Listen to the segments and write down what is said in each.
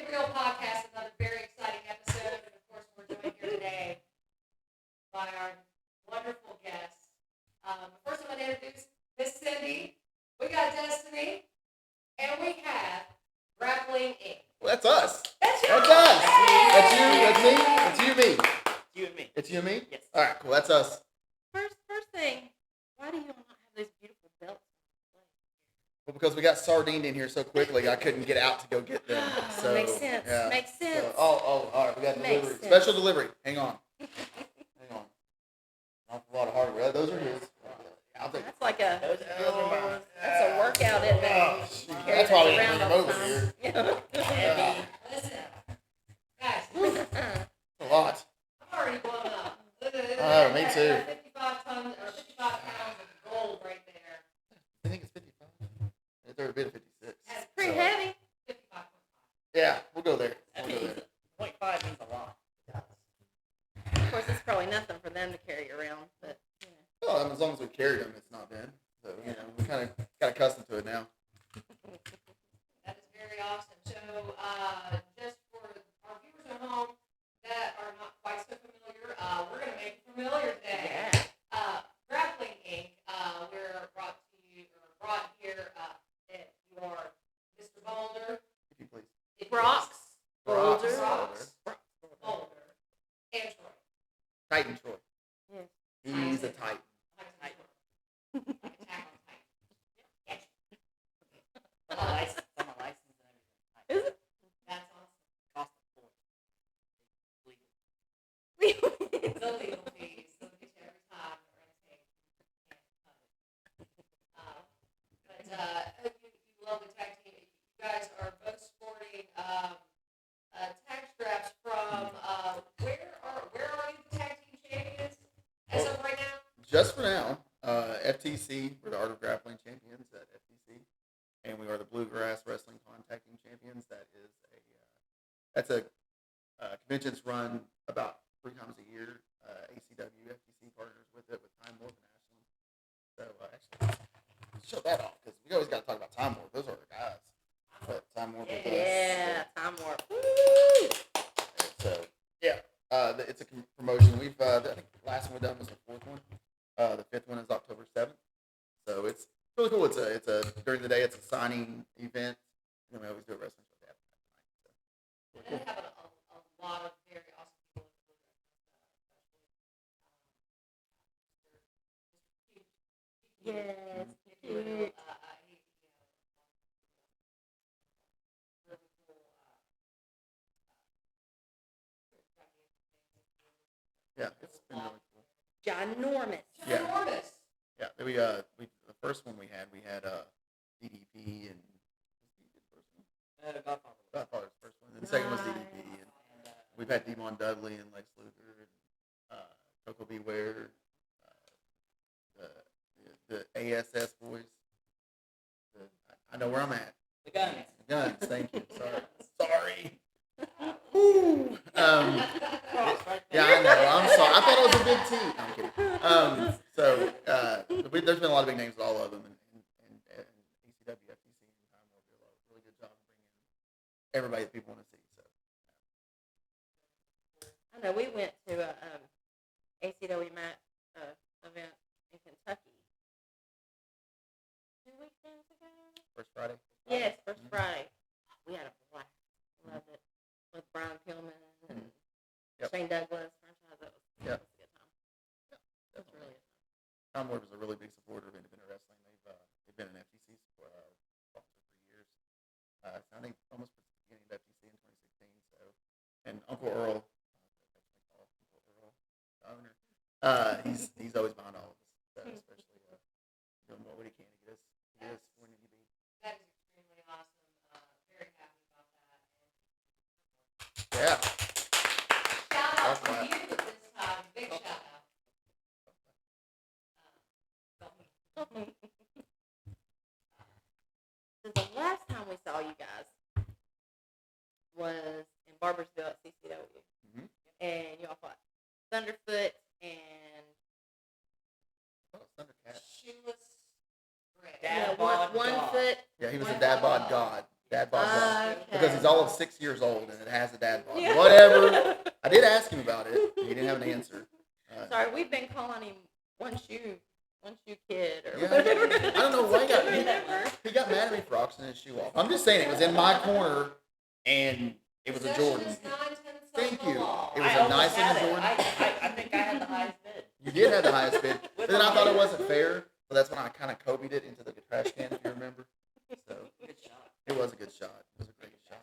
Real podcast, another very exciting episode. And of course, we're joined here today by our wonderful guests. First, I'm going to introduce Miss Cindy. We got Destiny, and we have Grappling Inc. Well, that's us. That's you. That's us. That's you. That's me. That's you and me. You and me. It's you and me? Yes. All right, cool. That's us. First thing, why do you not have those beautiful belts? Well, because we got sardined in here so quickly, I couldn't get out to go get them. So Makes sense. yeah. Makes sense. So, all right. We got Makes delivery. sense. Special delivery. Hang on. Hang on. Not a lot of hardware. Those are his. I'll take That's like a Those are mine. that's a workout, isn't it? Oh, shoot. Carry That's why we around didn't bring them all over the time. here. Yeah. Listen, guys, A lot. I'm already blown up. Oh, me too. 55 pounds of gold right there. I think it's 55. It's already been 56. That's Pretty So, heavy. 55.5. Yeah, we'll go there. That We'll go means there. 0.5 means a lot. Of course, it's probably nothing for them to carry around, but you know. Well, as long as we carried them, it's not bad. So, we kind of got accustomed to it now. That is very awesome. So, just for our viewers at home that are not quite so familiar, we're going to make it familiar today. Yeah. Grappling Inc. We're brought to you, or brought here. You are Mr. Boulder. If you please. Brock's. Boulder. Brock's. Boulder. And Troy. Titan Troy. Yes. He's a Titan. Like Attack on Titan. Yes. I'm a license and everything. Is it? That's awesome. Cost of four. Legal. The legal fees. They'll get you every time. They're going to take. You lovely tag team. You guys are both sporting tag straps from. Where are you the tag team champions as of right now? Just for now, FTC, we're the Art of Grappling champions at FTC, and we are the Bluegrass Wrestling Tag Team champions. That's a convention's run about 3 times a year. ACW, FTC partners with it, with Time Warp and Ashland. So actually, let's show that off, because we always got to talk about Time Warp. Those are our guys. But Time Warp with us. Yeah, time warp. So yeah, it's a promotion. We've I think the last one we done was the 4th one. The 5th one is October 7th. So it's really cool. It's a during the day it's a signing event. And then we always do a wrestling show after that night. So And then have a lot of very awesome people in the Yes. Cute. yeah, it's been really cool. Ginormous. Yeah. Enormous. Yeah, we the first one we had DDP and Godfather's first one, and the second was DDP, and we've had Demon Dudley and Lex Luger and Coco Beware, the ASS boys. I know where I'm at. The guns. The guns. Thank you. Sorry. Woo. Yeah, I know. I'm sorry. I thought it was a big team. No, I'm kidding. There's been a lot of big names with all of them, and ECW, FTC, and Time Warp do a really good job of bringing everybody that people want to see. So, I know we went to a ACW mat event in Kentucky 2 weekends ago. First Friday. Yes, first Friday. We had a blast. Loved it. With Brian Pillman and Yep. Shane Douglas. Franchise. That was a good time. That's really a time. Time Warp is a really big supporter of independent wrestling. They've been an FTC sponsor for years. I think almost since the beginning of FTC in 2016. So, and Uncle Earl, the owner, he's always behind all of us. So especially doing what he can to get us where we need to be. That is extremely awesome. Very happy about that. Yeah. Shout out to you this time. Big shout out. So the last time we saw you guys was in Barbersville at CCW. Mm-hmm. And you all fought Thunderfoot and Thundercat. Shoeless Greg. Dad one bod God. foot. Yeah, he was a dad bod god. dad bod glove. Okay. Because he's all of 6 years old and it has a dad bod. Yeah. Whatever. I did ask him about it. He didn't have an answer. Sorry, we've been calling him one shoe kid or Yeah, whatever. I don't know why he got mad at me for auctioning his shoe off. I'm just saying it was in my corner and it was a Jordan. Thank you. It was a nice little Jordan. I think I had the highest bid. You did have the highest bid, but then I thought it wasn't fair. So that's when I kind of Kobe'd it into the trash can, if you remember. So Good shot. it was a good shot. It was a great shot.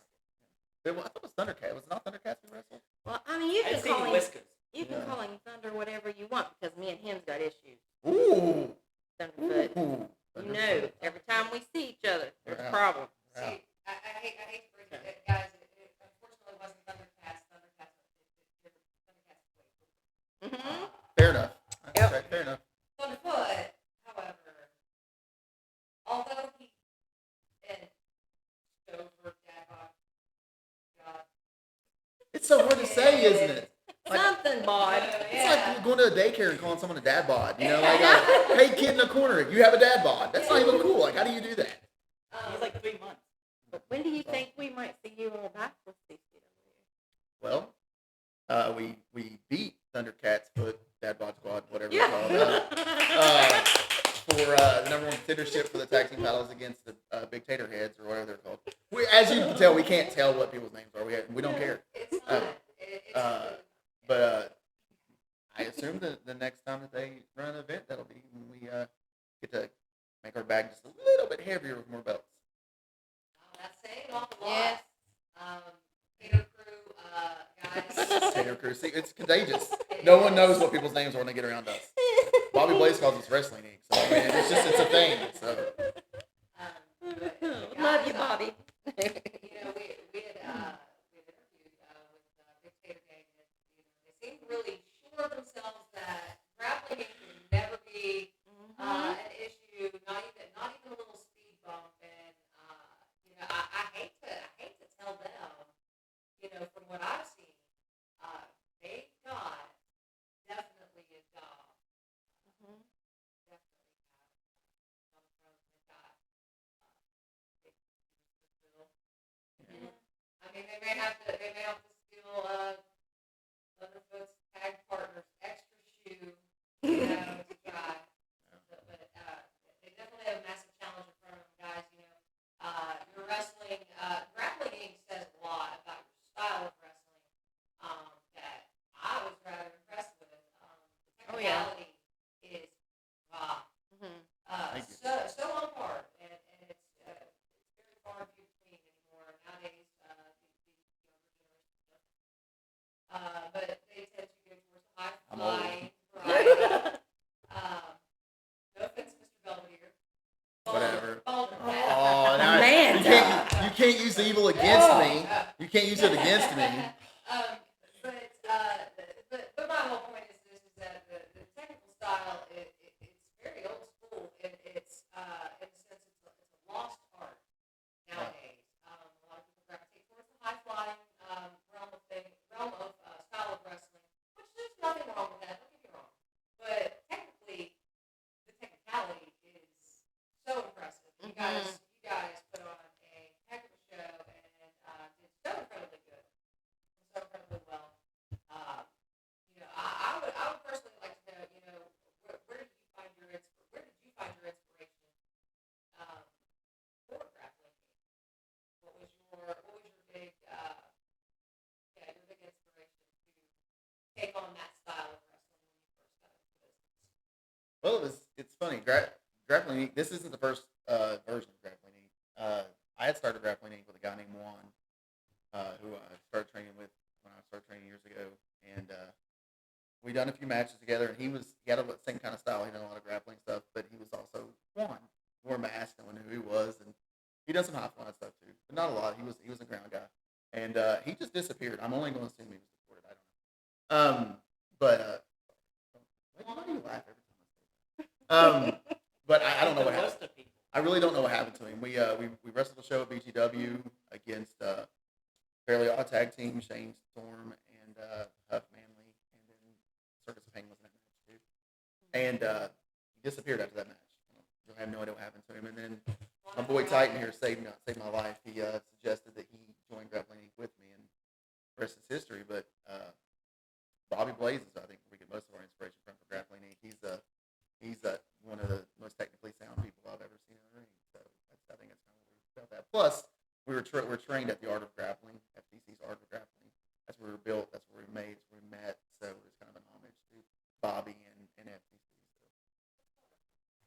I thought it was Thundercat. Was it not Thundercats we wrestled? Well, I mean, you I can see call him. whiskers. You can call him Thunder whatever you want because me and him's got issues. Ooh. Thunderfoot. Ooh. You know, every time we see each other, there's a Yeah. problem. Yeah. See, I hate to bring it, guys. It unfortunately wasn't Thundercats. Thundercats way cooler. Mm-hmm. Fair enough. Yep. Okay, fair enough. Thunderfoot, however, although he and over dad bod, God, It's so hard to say, isn't it? Like, Something, bod. it's like going to a daycare and calling someone a dad bod. You know, like, hey, kid in the corner, you have a dad bod. That's not even cool. Like, how do you do that? He's like 3 months. But when do you think we might see you all back with CCW? Well, we beat Thundercats foot, dad bod squad, whatever Yeah. it's called, for the number one contendership for the tag team titles against the Big Tater Heads or whatever they're called. As you can tell, we can't tell what people's names are. We don't care. it's not. It's But I assume that the next time that they run an event, that'll be when we get to make our bag just a little bit heavier with more belts. that's saying an awful lot. Yes. Tater Crew, guys. Tater Crew. See, it's contagious. No one knows what people's names are when they get around us. Bobby Blaze calls us Wrestling Inc. So I mean, it's a thing. So But Love you, guys, Bobby. we had interviewed with Big Tater Gang, and they seemed really sure of themselves that grappling could never be an issue, not even a little speed bump. And I hate to tell them, from what I've seen, they've got definitely a job. Definitely have some pros. They've got big still. I mean, they may have to steal Thunderfoot's tag partner's extra shoe, to try. But they definitely have a massive challenge in front of them, guys. Your wrestling, Grappling Inc. says a lot about your style of wrestling that I was rather impressed with. The Oh, yeah. technicality is wow. Thank you. So on par, and it's very far and few between anymore nowadays. But they tend to go towards the high I'm old. flying variety. No offense, Mr. Belvedere. Whatever. Bald- oh, now Man. you can't use the evil against me. You can't use it against me. But my whole point is this: is that the technical style it's very old school, and it's in a sense it's a lost art nowadays. A lot of people gravitate towards the high flying realm of style of wrestling, which there's nothing wrong with that. Don't get me wrong, but technically, the technicality is so impressive. You guys put on a heck of a show and did so incredibly good, so incredibly well. I would personally like to know, where did you find your inspiration for grappling? What was your big your big inspiration to take on that style of wrestling when you first got into business? Well, it's funny. Grappling Inc. This isn't the first version of Grappling Inc. I had started Grappling Inc. with a guy named Juan, who I started training with when I started training years ago, and we done a few matches together. And he had the same kind of style. He done a lot of grappling stuff, but he was also Juan. Wore a mask, no one knew who he was, and he done some high flying stuff too, but not a lot. He was a ground guy, and he just disappeared. I'm only going to assume he was deported. I don't know. But why do you laugh every time I say that? But I don't know what happened. I really don't know what happened to him. We wrestled a show at BGW against Fairly Odd Tag Team, Shane Storm and Huff Manley, and then Circus of Pain was in that match too. And he disappeared after that match. I have no idea what happened to him. And then my boy Titan here saved my life. He suggested that he join Grappling with me, and the rest is history. But Bobby Blazes, I think we get most of our inspiration from for Grappling. He's one of the most technically sound people I've ever seen in the ring. So I think that's kind of what we felt that. Plus, we're trained at the Art of Grappling, FTC's Art of Grappling. That's where we were built. That's where we made. That's where we met. So it's kind of an homage to Bobby and FTC.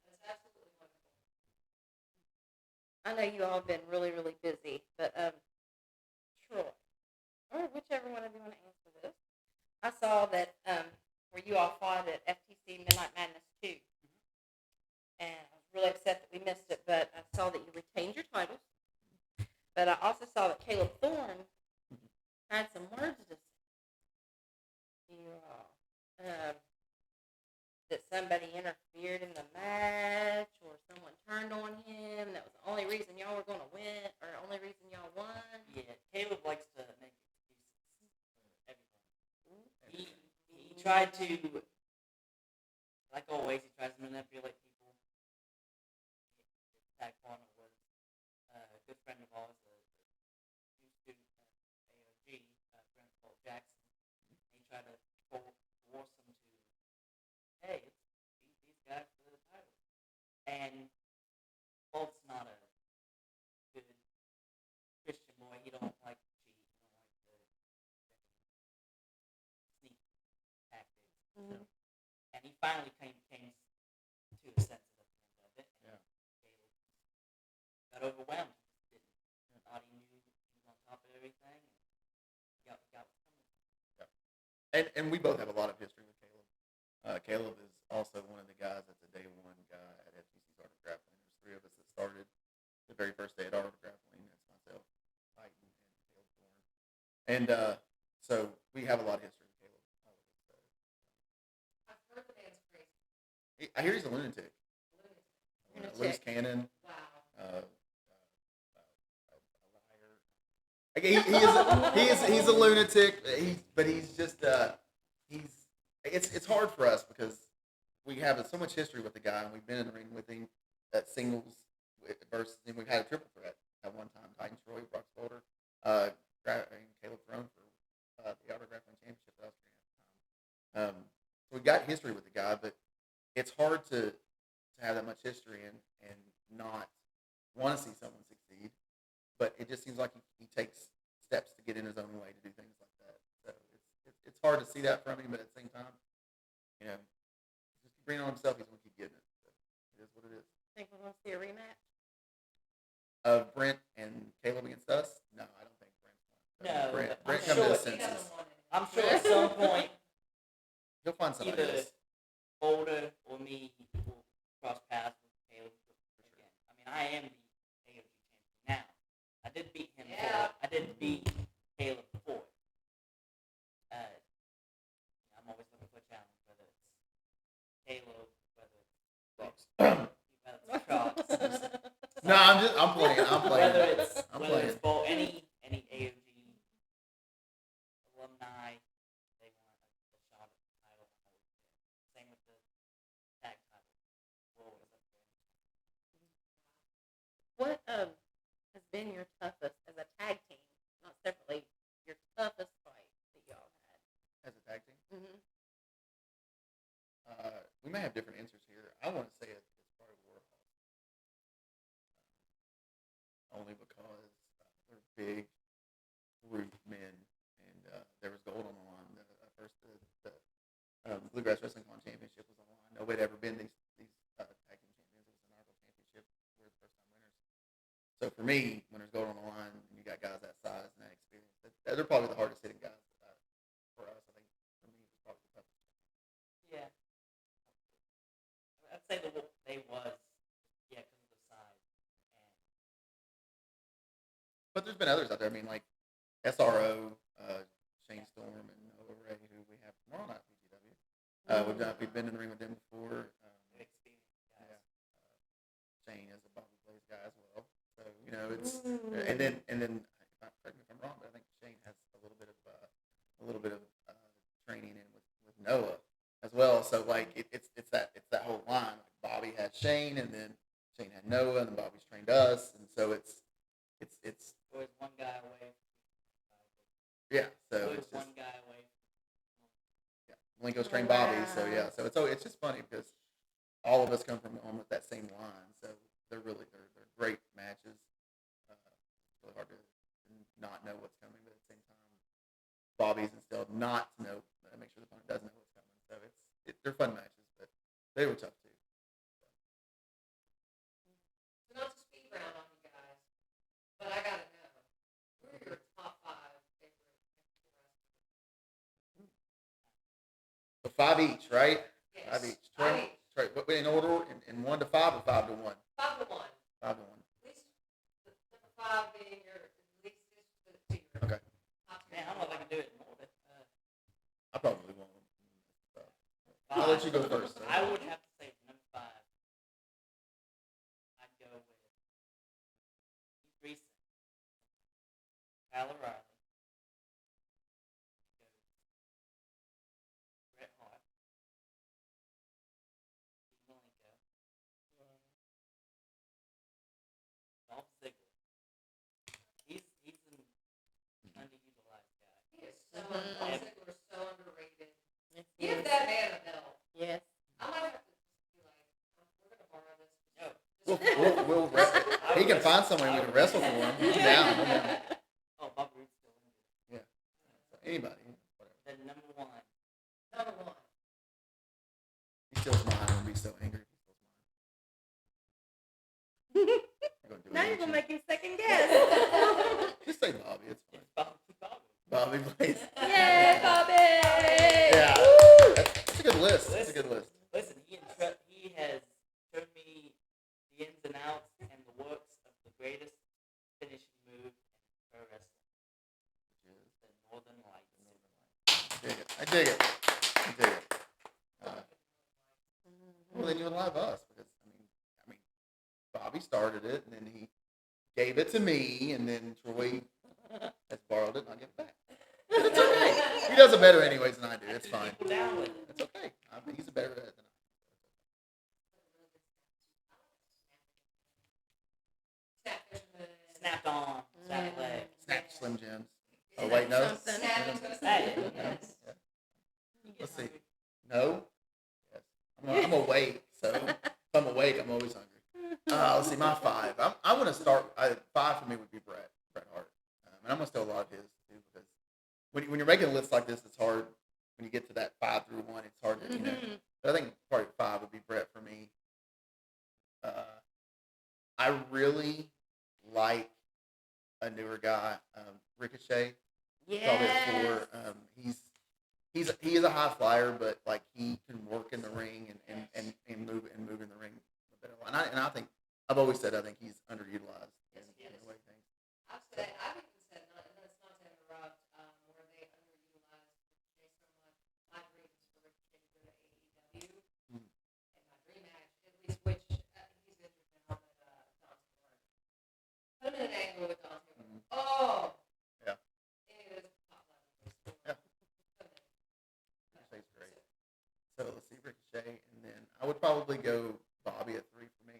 That's absolutely wonderful. I know you all have been really, really busy, but Troy, or whichever one of you want to answer this, I saw that where you all fought at FTC Midnight Madness 2, and I was really upset that we missed it, but I saw that you retained your titles, but I also saw that Caleb Thorne had some words to say. You all, that somebody interfered in the match or someone turned on him. That was the only reason y'all were going to win, or only reason y'all won. Yeah, Caleb likes to make excuses for everything. He tried to, like always, he tries to manipulate people. Taekwondo was a good friend of ours, a new student at AOG, Brent Paul Jackson. He tried to force him to, hey, it's beat these guys for the title. And Bolt's not a good Christian boy. He don't like to cheat. He don't like the sneak tactics. Mm-hmm. And he finally came to a sense of the end of it. And Caleb got overwhelmed. He just didn't. Thought he knew he was on top of everything. And got what's coming. Yeah. And we both have a lot of history with Caleb. Caleb is also one of the guys that's a day one guy at FTC's Art of Grappling. There's three of us that started the very first day at Art of Grappling. That's myself, Titan, and Caleb Thorne. And so we have a lot of history with Caleb. I've heard the man's crazy. I hear he's a lunatic. Lunatic. Loose cannon. Wow. A liar. He's a lunatic. But he's just it's hard for us because we have so much history with the guy, and we've been in the ring with him at singles versus, and we've had a triple threat at one time. Titan Troy, Brock Spolder, and Caleb Throne for the Outer Grappling Championship at Austrian. So we got history with the guy, but it's hard to have that much history and not want to see someone succeed. But it just seems like he takes steps to get in his own way to do things like that. So it's hard to see that from him, but at the same time, just keep bringing on himself. He's going to keep getting it. So it is what it is. Think we're going to see a rematch? Of Brent and Caleb against us? No, I don't think Brent's going. No, Brent I'm come sure to his He senses. doesn't want it. I'm sure at some point, He'll find somebody either else. Boulder or me will cross paths with Caleb again. I mean, I am the AOG champion now. I did beat him Yeah. before. I did beat Caleb before. I'm always looking for a challenge, whether it's Caleb, whether it's Crocs. No, I'm playing. Whether it's I'm whether playing. it's both any AOG alumni, they want a shot at the title. Same with the tag title. We're always up there. What has been your toughest as a tag team, not separately, your toughest fight that y'all had? As a tag team, Mm-hmm. we may have different answers here. I want to say it's probably Warhol. Only because they're big, brute men, and there was gold on the line. The Bluegrass Wrestling Con Championship was on the line. Nobody had ever been these tag team champions. It was an Arnold Championship. We're the first time winners. So for me, when there's gold on the line, and you got guys that size and that experience, they're probably the hardest hitting guys for us. I think for me, it was probably the toughest. Yeah. I'd say they was, because of the size. And But there's been others out there. I mean, like SRO, Shane Storm, and Noah Ray, who we have tomorrow night at PGW. We've been in the ring with them before. good experience, guys. Shane is a Bobby Blaze guy as well. So it's and then correct me if I'm wrong, but I think Shane has a little bit of training in with Noah as well. So like it's that whole line. Like Bobby had Shane, and then Shane had Noah, and then Bobby's trained trained us, and so it's There was one guy away. yeah. So There was it's just one guy away. yeah. Lingo's trained Bobby, so yeah. So it's just funny because all of us come from almost that same line, so they're great matches. It's really hard to not know what's coming, but at the same time, Bobby's instead not to know, make sure the opponent doesn't know what's coming. So they're fun matches, but they were tough too. So not to speed round on you guys, but I gotta know, who are your top 5 favorite wrestlers? So 5 each, right? Yes. 5 each. Five each. Right. What in order? In 1 to 5 or 5 to 1? 5 to 1. 5 to 1. At least the number 5 being your least to your Okay. top Man, I don't know if I can do it in order. I probably won't. I'll let you go first. I would have to say number 5. I'd go with Keith Reason, Kyle O'Reilly, Bret Hart, Steve Malenko, Dolph Ziggler. He's an underutilized guy. He is so, Mhm. Dolph Ziggler is so underrated. Yes, Give yes. that man a belt. Yes. I might have to be like, we're gonna borrow this. No. We'll wrestle. He can find someone we can wrestle for him. I'm down. I'm down. Oh, Bob Roode's still in there. Yeah. So anybody. Whatever. Then number 1. Number 1. He steals mine. I'm gonna be so angry if he steals mine. You're gonna do it, Now you're ain't gonna you? make him second guess. Just say Bobby. It's fine. It's Bob. Bobby, please. Yay, Bobby! Yeah. Woo! That's a good list. That's a good list. Listen, he has shown me the ins and outs and the works of the greatest finishing move in pro wrestling, which is the Northern Lights. I dig it. I dig it. Well, then you would love us because I mean, Bobby started it, and then he gave it to me, and then Troy has borrowed it, and I give it back. But it's okay. He does it better anyways than I do. It's fine. People down with it. It's okay. He's a better at it than Snapped on, snapped leg. I. Snap Slim Jims. Oh wait, no. Something. Snap into a Hey. snap. Yes. You get Let's see. hungry. No. Yes. I'm awake, so if I'm awake, I'm always hungry. Let's see, my 5. I want to start. 5 for me would be Bret Hart, and I'm gonna steal a lot of his too because when you're making a list like this, it's hard. When you get to that 5 through 1, it's hard to Mhm. But I think probably 5 would be Bret for me. I really like a newer guy, Ricochet. Probably Yes. at 4. He is a high flyer, but like he can work in the ring and move in the ring a better. And I think I've always said I think he's underutilized in the way things. I've said, I've even said, and it's not to interrupt, where they underutilize Ricochet so much. My dream is for Ricochet to go to AEW, Mm. and my dream match, at least, which he's injured now, but Dante Martin. Put him in an angle with Dante Martin. Mhm. Oh! Yeah. It is top level. Yeah. Ricochet's great. So let's see Ricochet, and then I would probably go Bobby at 3 for me,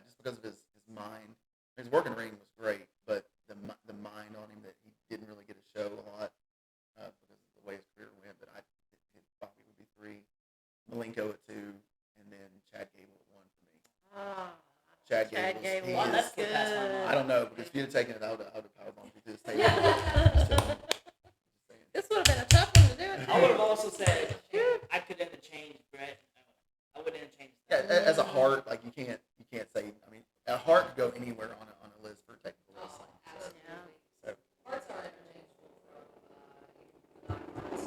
just because of his mind. His working ring was great, but the mind on him that he didn't really get to show a lot because of the way his career went. But Bobby would be 3, Malenko at 2, and then Chad Gable at 1 for me. Ah, Chad Chad Gable's- Gable he Well, is- that's what passed my good. mind. I don't know because if you'd have taken it, I would have powerbombed you to this table. This would have been a tough one to do. It. I would have also said I could interchange Brett. I would interchange. Yeah, as a heart, like you can't say. I mean, a heart could go anywhere on a list for technical Oh, wrestling. So, absolutely. so Hearts are interchangeable from non-hearts.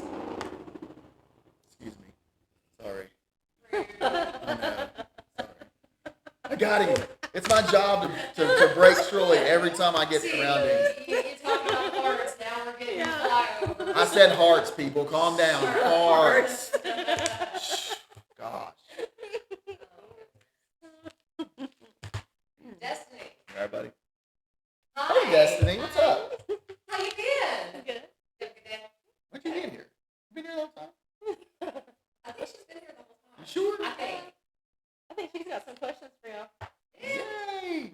excuse me. Sorry. I know. Sorry. I got him. It's my job to break Troy every time I get See, around him. you talk about hearts, now we're getting flyover. I said hearts, people. Calm down. Hearts. Shh. Gosh. Destiny. All right, buddy. Hi. Hey, Destiny. What's up? How you been? Good. You have a good day? When'd you get here? You been here the whole time? I think she's been here the whole time. You sure? I think. I think she's got some questions for y'all. Yeah. Yay.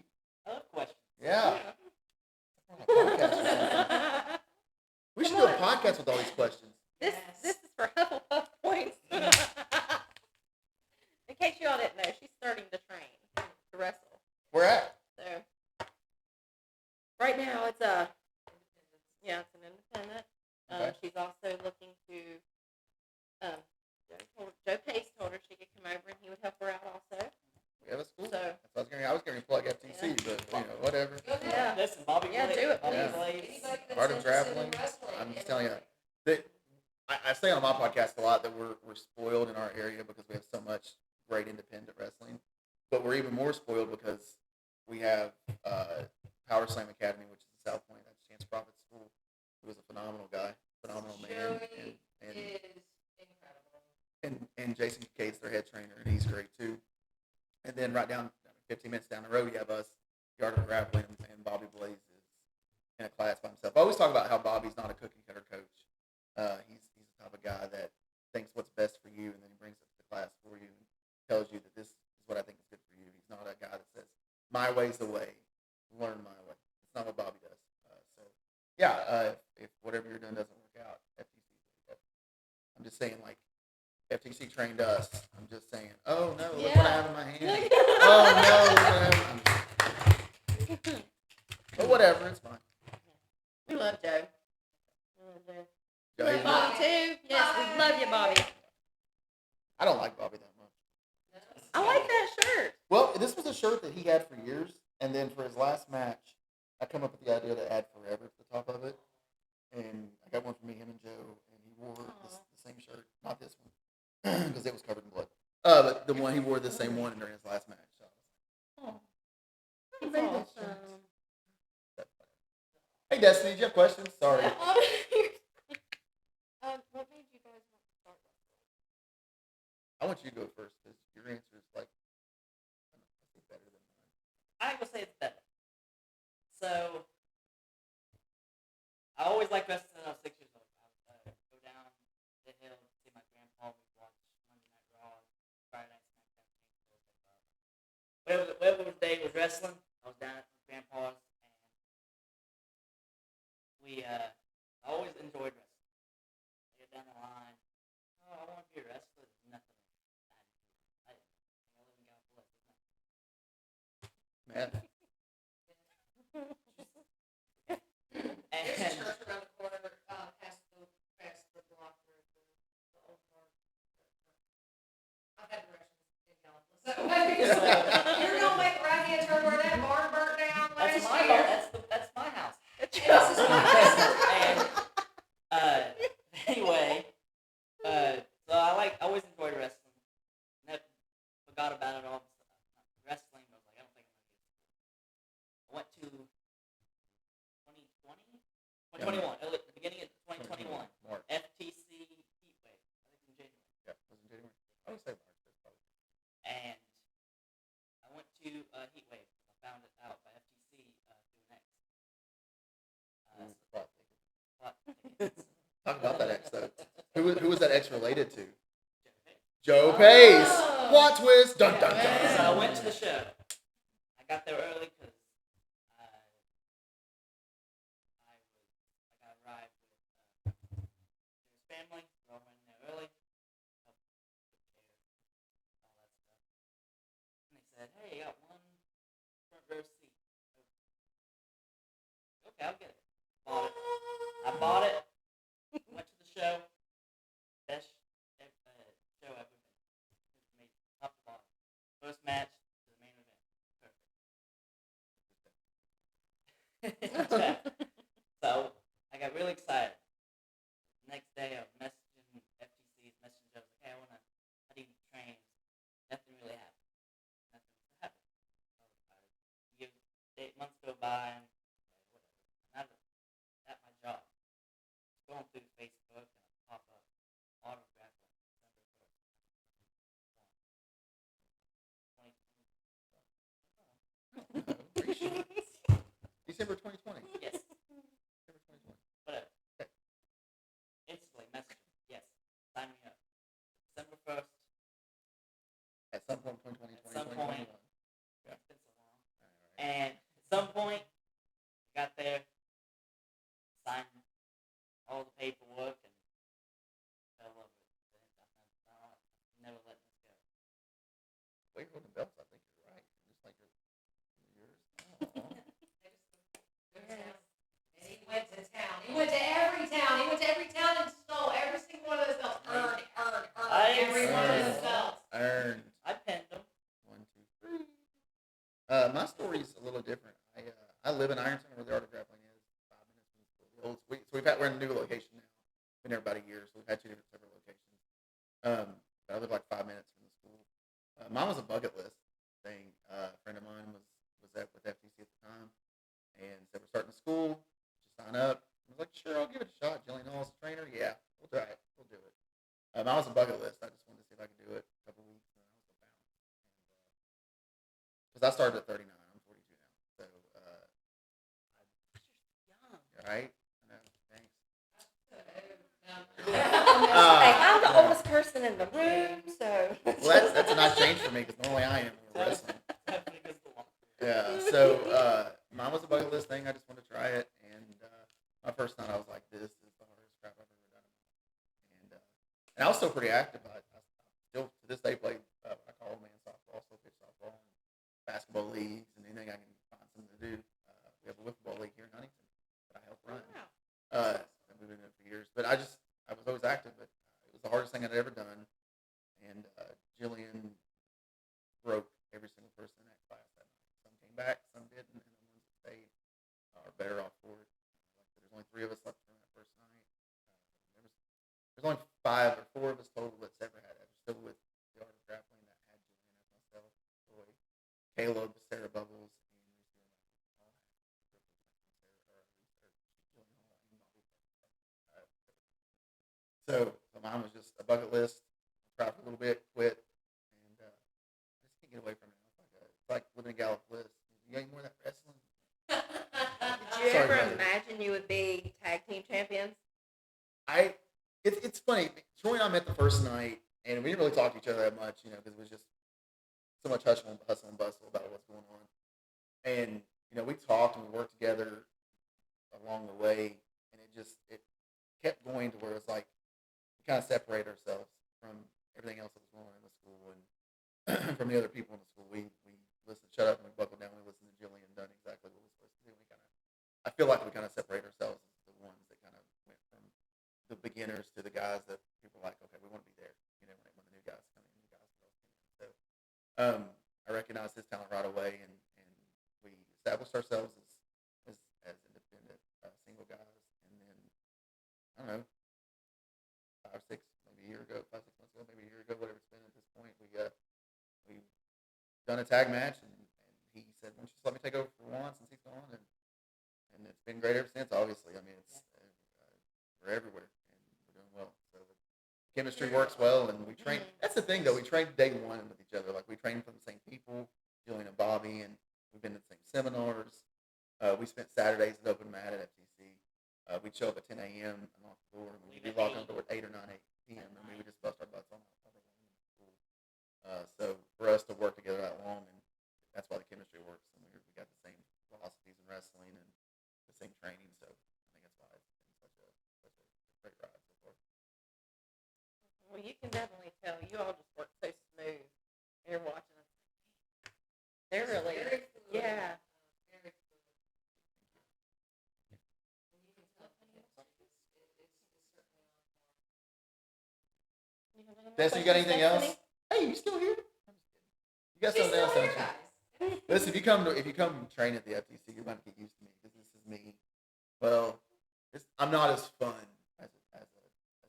Yeah. On a podcast or something. We should do a podcast with all these questions. This is for Hufflepuff points. In case you all didn't know, she's starting to train to wrestle. Where at? So right now it's it's an independent. Okay. She's also looking to. Joe Pace told her she could come over and he would help her out also. Yeah, that's cool. So I was going to plug FTC, but whatever. Go ahead. Yeah. Listen, Bobby Yeah, Blades, do it, Bobby please. Blades. Anybody that's Art of interested in Grappling. wrestling, I'm just and telling you everything. that I say on my podcast a lot that we're spoiled in our area because we have so much great independent wrestling, but we're even more spoiled because we have Power Slam Academy, which is in South Point. That's Chance Prophet's school. He was a phenomenal guy, phenomenal man, Joey and is incredible. and Jason Kincaid's their head trainer, and he's great too. And then right down 15 minutes down the road, you have us, the Art of Grappling, and Bobby Blaze is in a class by himself. I always talk about how Bobby's not a cookie cutter coach. He's the type of guy that thinks what's best for you, and then he brings it to the class for you and tells you that this is what I think is good for you. He's not a guy that says, my way's the way, learn my way. It's not what Bobby does. If whatever you're doing doesn't work out, FTC. I'm just saying, like, FTC trained us. I'm just saying, oh no, look what I have in my hand. Oh no, look what I have. But whatever, it's fine. we love Joe. We love Joe. Joe, We love Bobby too. Yes, we love you, Bobby. I don't like Bobby that much. I like that shirt. Well, this was a shirt that he had for years, and then for his last match, I come up with the idea to add Forever to the top of it, and I got one for me, him, and Joe, and he wore the same shirt, not this one, because it was covered in blood. But the one he wore the same one during his last match. So. That's awesome. Hey, Destiny, do you have questions? Sorry. What made you guys want to start wrestling? I want you to go first because your answer is like I think better than mine. I would say it's better. So, I always liked wrestling when I was 6 years old. I would go down the hill to see my grandpa. We'd watch Monday Night Raw, Friday Night SmackDown. Whatever day was wrestling, I was down at my grandpa's, and I always enjoyed wrestling. I get down the line. Oh, I want to be a wrestler. Nothing. I live in California. Man, There's a And church around the corner, past the block where the old bar. I've had directions in California. So you're gonna make a right hand turn where that barn burnt down that's last my year. that's my house. And this is my house. And anyway, so I always enjoyed wrestling. Never forgot about it all. Wrestling, I was like, I don't think I'm gonna get it. I went to 2021, the beginning of 2021, March. FTC Heatwave. I think in January. Yeah, it was in January. I would say March. That's probably. And I went to Heatwave. I found it out by FTC through Next. Plot What? Talk about that X though. Who was that X related to? Joe Joe Pace. Oh. Plot twist. Dun dun So dun. I went to the show. I got there early because I got a ride with his family. So I went in there early. Helped put chairs, all that stuff. And they said, "Hey, you got one front row seat." Okay, I'll get it. Bought it. I bought it. Went to the show. Best show I've ever been. It made top to bottom. First match to the main event. Perfect. So I got really excited. The next day I was messaging FTC's messaging Joe, like, hey, I need to train. Nothing really happened. Months go by and whatever. I'm at my job. Going through Facebook and I pop up auto grappling December 2020. Yes, December 2020. whatever. Okay. Instantly message him. Yes, sign me up. December 1st. At some point, 2020, At some 2021. point. It's been so long. And at some point, live in Ironton, where the Art of Grappling is, 5 minutes from the school. We're in a new location now. Been there about a year, so we've had two different separate locations. But I live like 5 minutes from the school. Mine was a bucket list thing. A friend of mine was with FTC at the time, and said we're starting school. Just sign up. I was like, sure, I'll give it a shot. Jillian Hall's a trainer. Yeah, we'll try it. We'll do it. Mine was a bucket list. I just wanted to see if I could do it a couple weeks, and then I was bound. Because I started at 39. I'm 42 now. So, Young. right? I know. Thanks. Hey, I'm the oldest person in the room, so. Well, that's a nice change for me because normally I am when we're wrestling. Definitely gets the long. Yeah. So mine was a bucket list thing. I just wanted to try it, and my first night I was like, "This is the hardest crap I've ever done." And I was still pretty active. I still to this day play. I call it man softball, still pitch softball, and basketball leagues, and anything I can find something to do. We have a wiffle league here in Huntington that I help run. I've been doing it for years, but I was always active, but it was the hardest thing I'd ever done. And Jillian broke every single person in that class that night. Some came back, some didn't, and the ones that stayed are better off for it. There's only 3 of us left from that first night. There's only 5 or 4 of us total that's ever had it. Still with the Art of Grappling that had Jillian as myself, Roy, Caleb, Sarah Bubbles, and so mine was just a bucket list. Tried for a little bit, quit, and I just can't get away from it. It's like living a Gallup list. You ain't more of that wrestling. Did you Sorry, ever buddy. imagine you would be tag team champions? It's funny. Troy and I met the first night, and we didn't really talk to each other that much, because it was just so much hustle and bustle about what's going on. And we talked and we worked together along the way, and it kept going to where it's like we kind of separate ourselves from everything else that was going on in the school and from the other people in the school. We listened, shut up, and we buckled down. We listened to Jillian and done exactly what we were supposed to do. I feel like we kind of separate ourselves as the ones that kind of went from the beginners to the guys that people are like, okay, we want to be there. When the new guys come in, new guys come in. So I recognized his talent right away, and we established ourselves as independent single guys. And then I don't know, 5, 6, maybe a year ago, 5, 6 months ago, maybe a year ago, whatever it's been at this point, we've done a tag match, and he said, "Why don't you just let me take over for Juan since he's gone?" And it's been great ever since. Obviously, I mean, it's we're everywhere, and we're doing well. So the chemistry works well, and we train. That's the thing, though. We train day one with each other. Like we train from the same people, Jillian and Bobby, and we've been to the same seminars. We spent Saturdays at open mat at FTC. We'd show up at 10 a.m. and off the door, and we'd be logging on the door at 8 or 9 p.m. and we would just bust our butts on the school. So for us to work together that long, and that's why the chemistry works, and we got the same philosophies in wrestling and the same training. So I think that's why it's been such a great ride so far. Well, you can definitely tell you all just work so smooth. You're watching us. They're really, Very fluid. yeah. Very fluid. And you can tell it's certainly on Destiny, you got anything else? Hey, you still here? You got She's something else, still don't here, you? guys. Listen, if you come train at the FTC, you're going to get used to me because this is me. Well, I'm not as fun as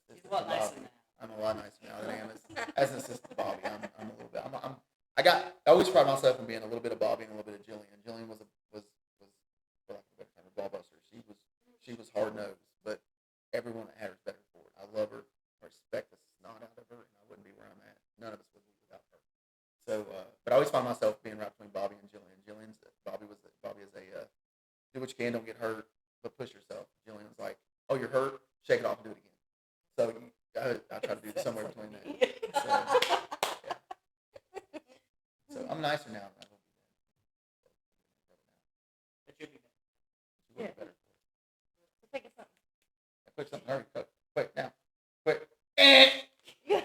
He's a lot nicer now. I'm a lot nicer now than I am as an assistant to Bobby. I'm a little bit. I always pride myself in being a little bit of Bobby and a little bit of Jillian. Jillian was for lack of a better term, a ball buster. She was hard nosed, but everyone that had her is better for it. I love her. I respect the snot out of her, and I wouldn't be where I'm at. None of us would be without her. So, but I always find myself being right between Bobby and Jillian. Bobby is a do what you can, don't get hurt, but push yourself. Jillian's like, oh, you're hurt, shake it off and do it again. So I try to do somewhere between that. So, yeah. So I'm nicer now than I will be then. But you'll be better. She will be better. Take it something. Quick, something, hurry, quick now, quick. Yeah.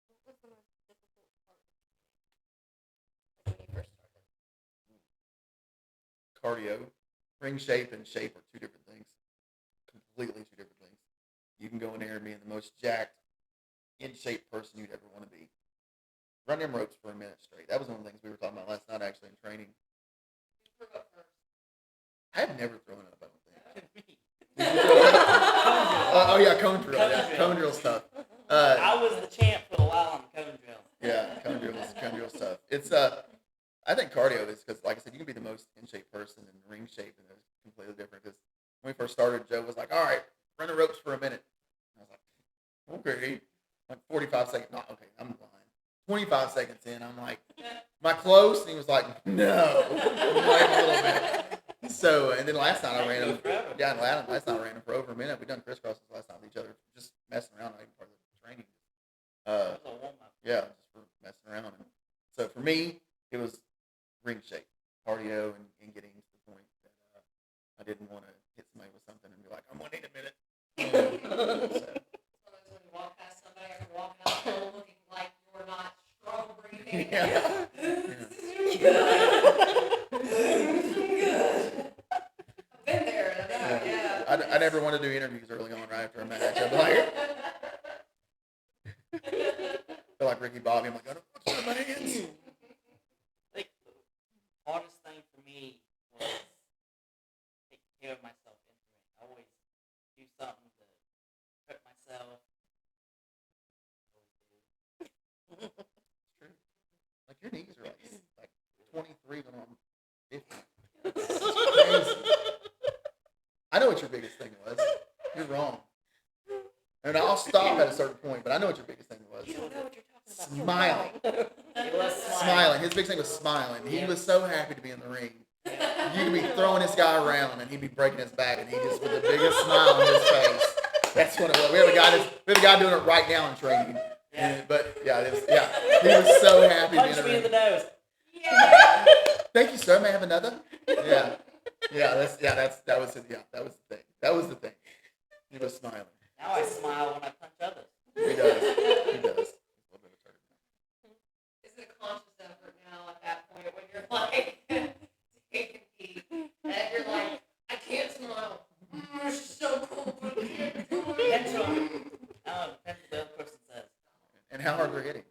What was the most difficult part? Like when you first started? Cardio, ring shape and shape are two different things. Completely two different things. You can go in there and be the most jacked, in shape person you'd ever want to be. run them ropes for a minute straight. That was one of the things we were talking about last night, actually, in training. You threw up first. I have never thrown up, I don't think. Me. Oh, yeah, cone drill. Yeah, cone drill stuff. I was the champ for a while on the cone drill. Yeah, cone drill stuff. It's I think cardio is because, like I said, you can be the most in shape person in ring shape, and it's completely different. Because when we first started, Joe was like, "All right, run the ropes for a minute." And I was like, "Okay." Like 45 seconds. No, okay, I'm lying. 25 seconds in, I'm like, "Am I close?" And he was like, "No." I'm like a little bit. So, and then last night I ran him. Yeah, last night I ran him for over a minute. We done crisscrosses last night with each other, just messing around, not even part of the training. Yeah, just for messing around. And so for me, it was ring shape, cardio, and getting to the point that I didn't want to hit somebody with something and be like, "I'm gonna need a minute." So, Sometimes when you walk past somebody after walking out the door looking like you're not strong breathing. yeah. I've been there. I know, yeah. I never want to do interviews early on right after a match. I'm like, I feel like Ricky Bobby. I'm like, "I don't want to put my hands." Like, the hardest thing for me was taking care of myself in the ring. I always do something to prep myself. It's true. Like your knees are like 23 when I'm 50. It's crazy. I know what your biggest thing was. You're wrong. And I'll stop at a certain point, but I know what your biggest thing was. You don't know what you're talking about. Smiling. It was Smiling. His biggest thing was smiling. He was so happy to be in the ring. You could be throwing this guy around, and he'd be breaking his back, and he just with the biggest smile on his face. That's what it was. We have a guy doing it right now in training. Yeah. But yeah, he was so happy to be in Punch the me in ring. the nose. Yeah. Thank you, sir. May I have another? Yeah. That was the thing. That was the thing. He was smiling. Now I smile when I punch others. He does. He's a little bit of a turd. Is it a conscious effort now at that point when you're like taking pee and you're like, I can't smile. It's so cool, but I can't do Depends it. on depends what the other person says. And how hard they're hitting.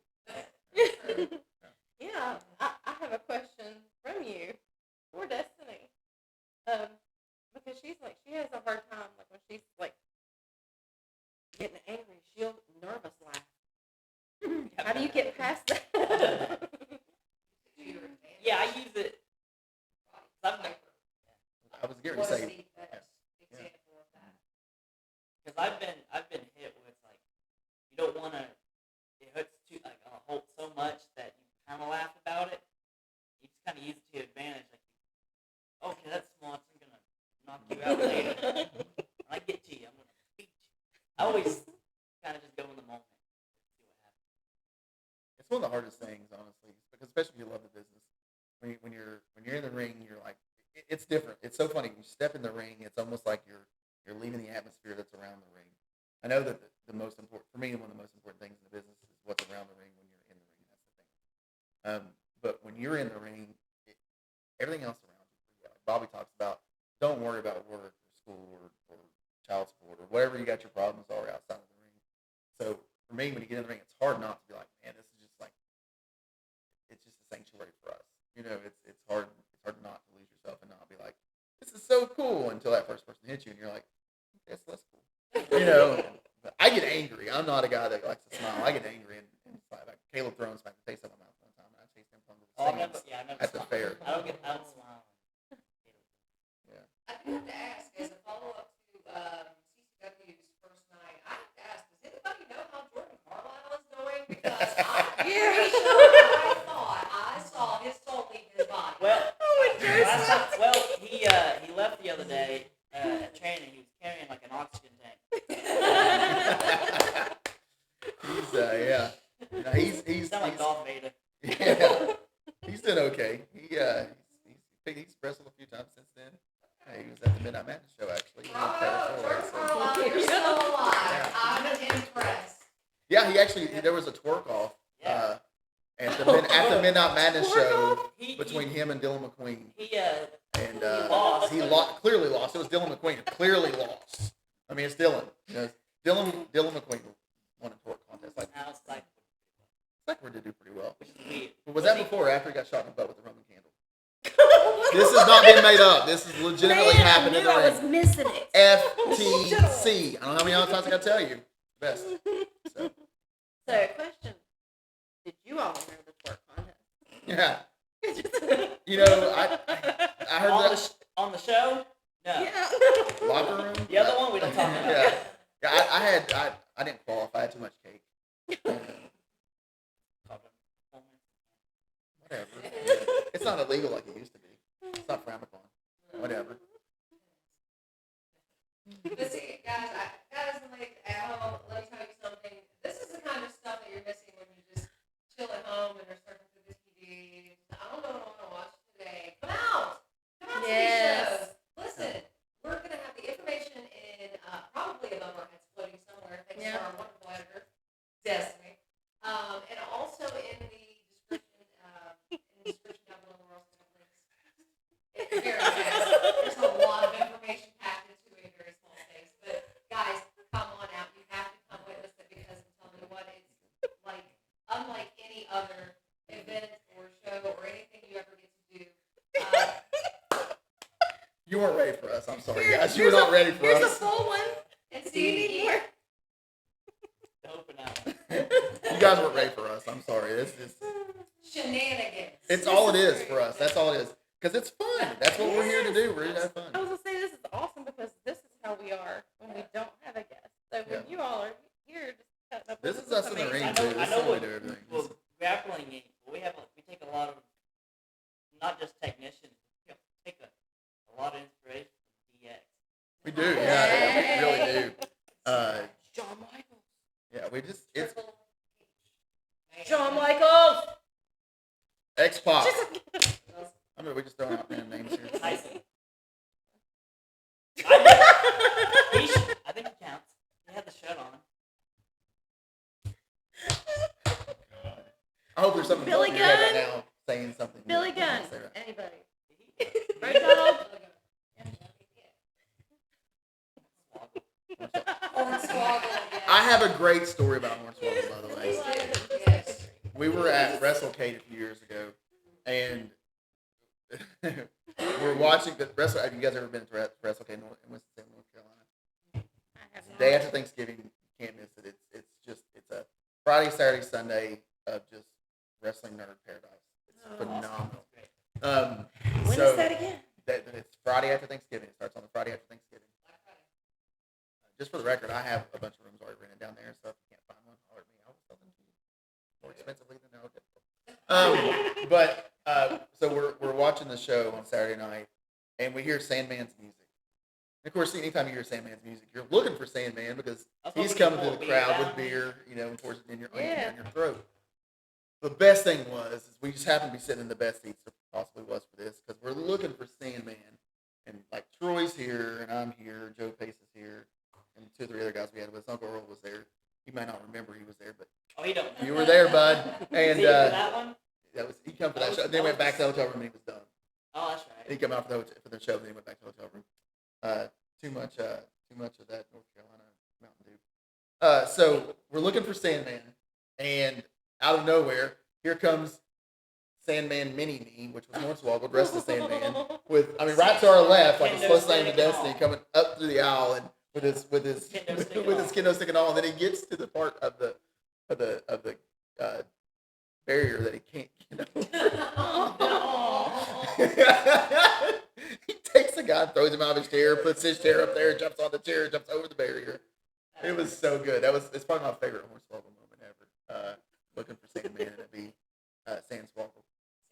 Yeah, I have a question from you for Destiny. Because she has a hard time, like when she's like getting angry, she'll nervous laugh. How do you get past that? Yeah, I use it. I've been, I was getting What ready is to say, the best example of that? because I've been hit where it's like you don't want to. It hurts too like a hold so much that you kind of laugh about it. You just kind of use it to your advantage. Like, okay, that's smart. I'm gonna knock you out later. When I get to you, I'm gonna beat you. I always kind of just go in the moment. See what happens. it's one of the hardest things, honestly, because especially if you love the business. When you're in the ring, you're like, it's different. It's so funny when you step in the ring. It's almost like you're leaving the atmosphere that's around the ring. I know that the most important for me, one of the most important things in the business is what's around the ring when you're in the ring. That's the thing. But when you're in the ring, everything else around you. Like Bobby talks about, don't worry about work or school or child support or whatever you got your problems are outside of the ring. So for me, when you get in the ring, it's hard not to be like, man, this is just like, it's just a sanctuary for us. You know, it's hard not to lose yourself and not be like, this is so cool until that first person hits you and you're like, that's less cool. You know, I get angry. I'm not a guy that likes to smile. I get angry and like Caleb throwing smack the face out of my mouth one time and I chased him from the I stands never at the smile. fair. I don't smile. Yeah. I do have to ask, as a follow-up to CCW's first night, I have to ask, does anybody know how Jordan Carlisle is doing? Because I'm pretty sure I thought I saw his soul leave his body. Well, he left the other day at training. He was carrying like an oxygen tank. He's Sound like Darth Vader. yeah, he's doing okay. He's wrestled a few times since then. He was at the Midnight Madness show actually. Bravo, Jordan Carlisle, you're still alive. I'm impressed. Yeah, there was a twerk off Yeah. at the Midnight Madness show He- between him and Dylan McQueen, He and lost. he clearly lost. It was Dylan McQueen who clearly lost. I mean, it's Dylan. You know, Dylan McQueen won a twerk contest. Like, now it's like Second one did do pretty well. which is weird. But was that before or after he got shot in the butt with a Roman candle? This has not been made up. This has legitimately happened in the I ring. was missing it. FTC. I don't know how many other times I got to tell you. Best. So, So, question: did you all enter the twerk contest? yeah. You know, I heard that. On the show? No. Yeah. Locker room? The other one we don't talk about. Yeah. Yeah, I didn't qualify. I had too much cake. Whatever. It's not illegal like it used to be. It's not frowned upon. Whatever. But see, guys and ladies at home, let me tell you something. This is the kind of stuff that you're missing when you just chill at home and are surfing through the TV. I don't know what I want to watch today. Come out! Come out to these shows. Listen, we're going to have the information in probably above our heads floating somewhere, thanks to our wonderful editor, Destiny. And also in the description down below, we're also going to links. It's very fast. There's a lot of information packed into a very small space. But guys, come on out. You have to come witness it because I'm telling you what, it's like unlike any other event or show or anything you ever get to do. You weren't ready for us. I'm sorry, guys. You were not ready for Here's a us. full one. And Do you need see, more? The open out. You guys weren't ready for us. I'm sorry. shenanigans. It's all it is for us. That's all it is. Because it's fun. That's what we're here to do. We're here to have fun. I was gonna say this is awesome because this is how we are when we don't have a guest. So when you all are here, just cutting up. This is us in the ring, I too. know, This I is know how we what do everything. well, grappling is. We take a lot of, not just technicians, we take a lot of inspiration from DX. We do. Yeah, we really do. John Michaels. Yeah, we just, it's John Michaels. X-Pac. I mean, we just throwing out random names here. Tyson. I think he counts. He had the shirt on. I hope there's something Billy in your head right Gunn? now saying something. Billy You Gunn. can't say right. Anybody? Road Dogg. I have a great story about Hornswoggle, by the way. Yes. We were at WrestleCade a few years ago, and we're watching the Wrestle. Have you guys ever been to WrestleCade in Winston-Salem, North Carolina? I have not. Day after Thanksgiving, you can't miss it. It's a Friday, Saturday, Sunday of just wrestling nerd paradise. It's phenomenal. When so is that again? It's Friday after Thanksgiving. It starts on the Friday after Thanksgiving. Just for the record, I have a bunch of rooms already rented down there, so if you can't find one, holler at me. I will sell them to you more expensively than they're so we're watching the show on Saturday night, and we hear Sandman's music. And of course, anytime you hear Sandman's music, you're looking for Sandman because he's coming through the crowd with beer, of course, in your throat. The best thing was is we just happened to be sitting in the best seats there possibly was for this because we're looking for Sandman, and like Troy's here, and I'm here, Joe Pace is here, and 2 or 3 other guys we had with us. Uncle Earl was there. You might not remember he was there, but you don't. you were there, bud. And See, for that one? he come for that show. Then he went back to the hotel room and he was done. Oh, that's right. He came out for the show, and then he went back to the hotel room. Too much of that North Carolina Mountain Dew. So we're looking for Sandman, and out of nowhere, here comes Sandman Mini Me, which was Hornswoggle dressed as Sandman, right to our left, like he's supposed to name to Destiny, coming up through the aisle and with his kendo stick and all, and then he gets to the part of the barrier that he can't get over. He takes the guy, throws him out of his chair, puts his chair up there, jumps on the chair, jumps over the barrier. It was so good. It's probably my favorite Hornswoggle moment ever. Looking for Sandman, and it'd be Sandswoggle.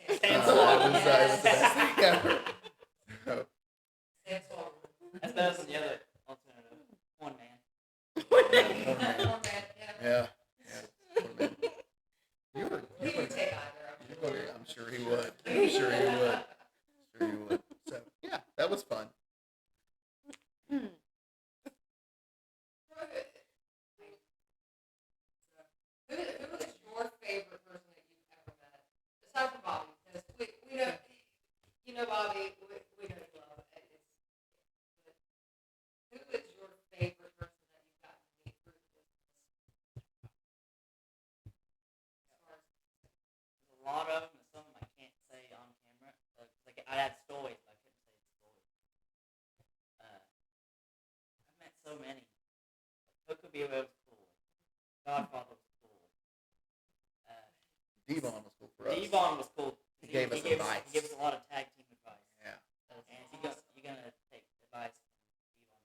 It was the best thing ever. So, That's better than the other alternative. One man. yeah. Poor man. You were, He would take either. I'm sure he would. So, yeah, that was fun. Who is your favorite person that you've ever met? Aside from Bobby, because we know Bobby, we know you love it. Who is your favorite person that you've gotten to meet through the business? As far as some advice. He gives a lot of tag team advice. Yeah. And if you're gonna take advice from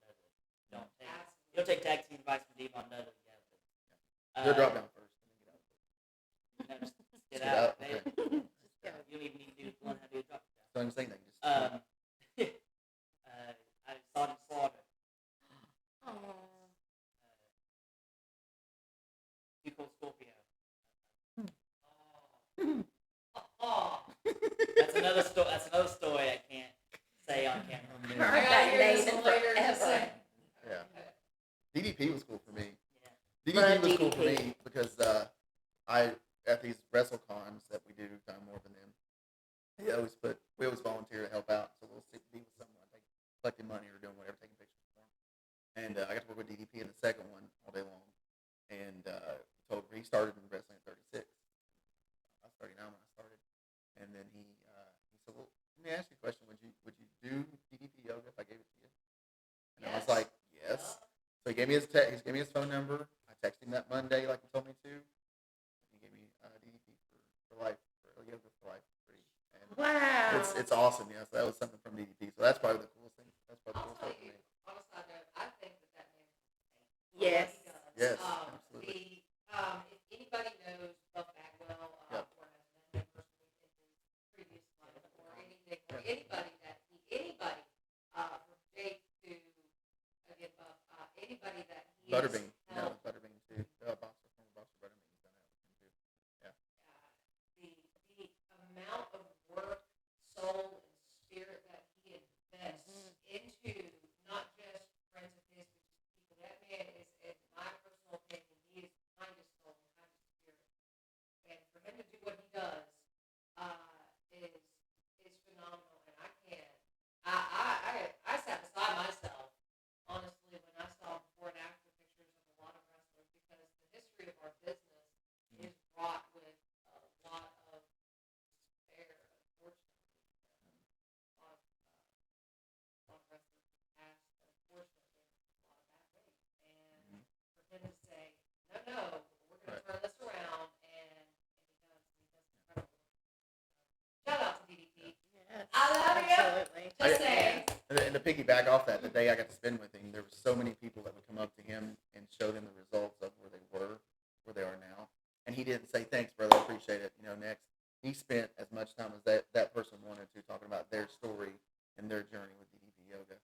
Devon Dudley, don't take tag team advice from Devon Dudley. Go drop down first. Just get Get out. out. Man. Okay. You don't even need to learn how to do a drop down. So I'm saying that. I started slaughter. You called Scorpio. That's another story. That's another story I can't say on camera. I gotta hear this one later. Just Forever. say. Yeah. DDP was cool for me. Yeah. DDP was cool DDP. for me because I at these WrestleCons that we do kind of more than them. We always volunteer to help out. So we'll be with someone like collecting money or doing whatever, taking pictures for them. And I got to work with DDP in the second one all day long. And he started in wrestling at 36. I was 39 when I started. And then he said, "Well, let me ask you a question. Would you do DDP yoga if I gave it to you?" And I was like, "Yes." So he gave me his phone number. I texted him that Monday like he told me to. He gave me DDP for life, for yoga for life, for free. And Wow. it's awesome. Yeah, so that was something from DDP. So that's probably the coolest thing. That's probably the I'll coolest tell thing for you, me. on a side note, I think that man is amazing. Yes. What he does. Yes, absolutely. If anybody knows Buff Bagwell, Yep. or has known him personally in his previous life, or anything, or anybody from Jake to again Buff, anybody that he has Butterbean, helped, Butterbean too. Former boxer Butterbean's done that with him too. Yeah. the amount of work, soul, and spirit that he invests into not just friends of his, but just people. That man is, in my personal opinion, he is kind of soul and kind of spirit. And for him to do what he does is phenomenal. And I can't. I sat beside myself, honestly, when I saw before and after pictures of a lot of wrestlers, because the history of our business is wrought with a lot of despair, unfortunately. A lot of wrestlers passed, unfortunately, a lot of bad ways. And for him to say, no, we're going to turn this around, and he does incredible. Shout out to DDP. Yes, I love you. absolutely. Just saying. And to piggyback off that, the day I got to spend with him, there were so many people that would come up to him and show them the results of where they are now. And he didn't say, "Thanks, brother, I appreciate it." Next, he spent as much time as that person wanted to talking about their story and their journey with DDP yoga.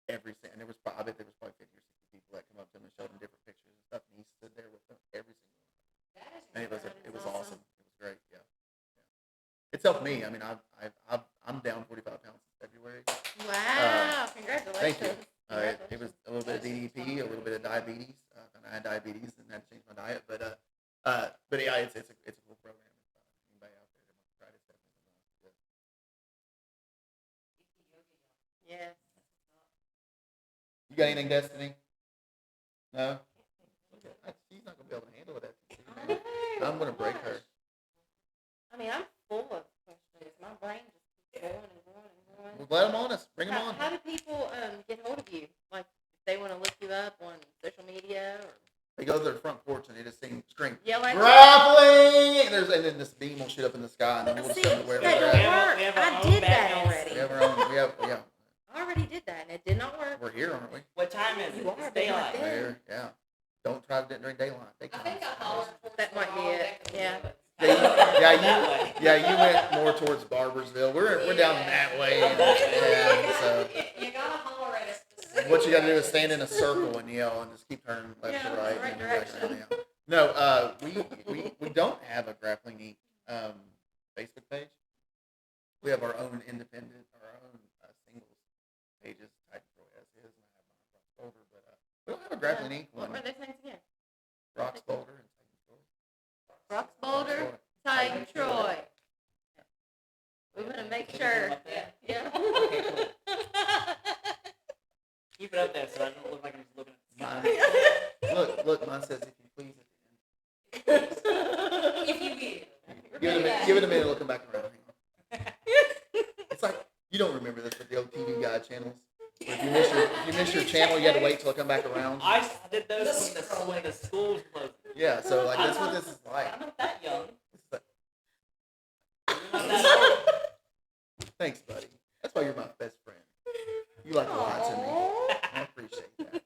And I bet there was probably 50 or 60 people that come up to him and showed him different pictures and stuff. And he stood there with them every single one. That is And it was incredible. awesome. It was great. Yeah. It's helped me. I mean, I'm down 45 pounds since February. Wow. Congratulations. Thank you. Congratulations. It was a little bit of DDP, a little bit of diabetes. And I had diabetes and had to change my diet. But yeah, it's a cool program. Anybody out there that wants to try it, it's definitely something else. Yes. You got anything, Destiny? No? She's not going to be able to handle it. I'm going to break her. I mean, I'm full of questions. My brain just keeps going and going and going. Well, let them on us. Bring them on. How do people get hold of you? Like, if they want to look you up on social media or They go to their front porch and they just scream, yell at you? "Grappling!" And then this beam will shoot up in the sky, and then we'll just See, tell them where that they're don't at. work. I did that already. We have our own. Yeah. I already did that, and it did not work. We're here, aren't we? What time is it? You are, It's but not daylight. then. We're here. Yeah. Don't try to during daylight. I think I hollered towards That might be the wall it. that could Yeah. do it. Yeah, you went more towards Barbersville. We're down that way. Yeah, so You gotta holler at us. specifically. what you got to do is stand in a circle and yell and just keep turning left Yeah, to right. right and back direction. around, yeah. No, we don't have a Grappling Inc. Facebook page. We have our own independent, our own singles pages. Titan Troy as his, and I have mine Rox Boulder, but we don't have a Grappling Inc. What one. were those things again? Rox Boulder and Titan Troy. Rox Boulder, Titan Troy. We want to make sure. Yeah. Keep it up there so I don't look like I'm just looking at the sky. Look, mine says if you please at the end. If you will. Give it a minute, it'll come back around. Hang on. It's like, you don't remember this with the old TV Guide channels. Where if you miss your channel, you had to wait till it come back around. I did those when the schools closed. Yeah, so like that's what this is like. I'm not that young. It's like I'm not that old. Thanks, buddy. That's why you're my best friend. You like a lot to me. Aw. I appreciate that.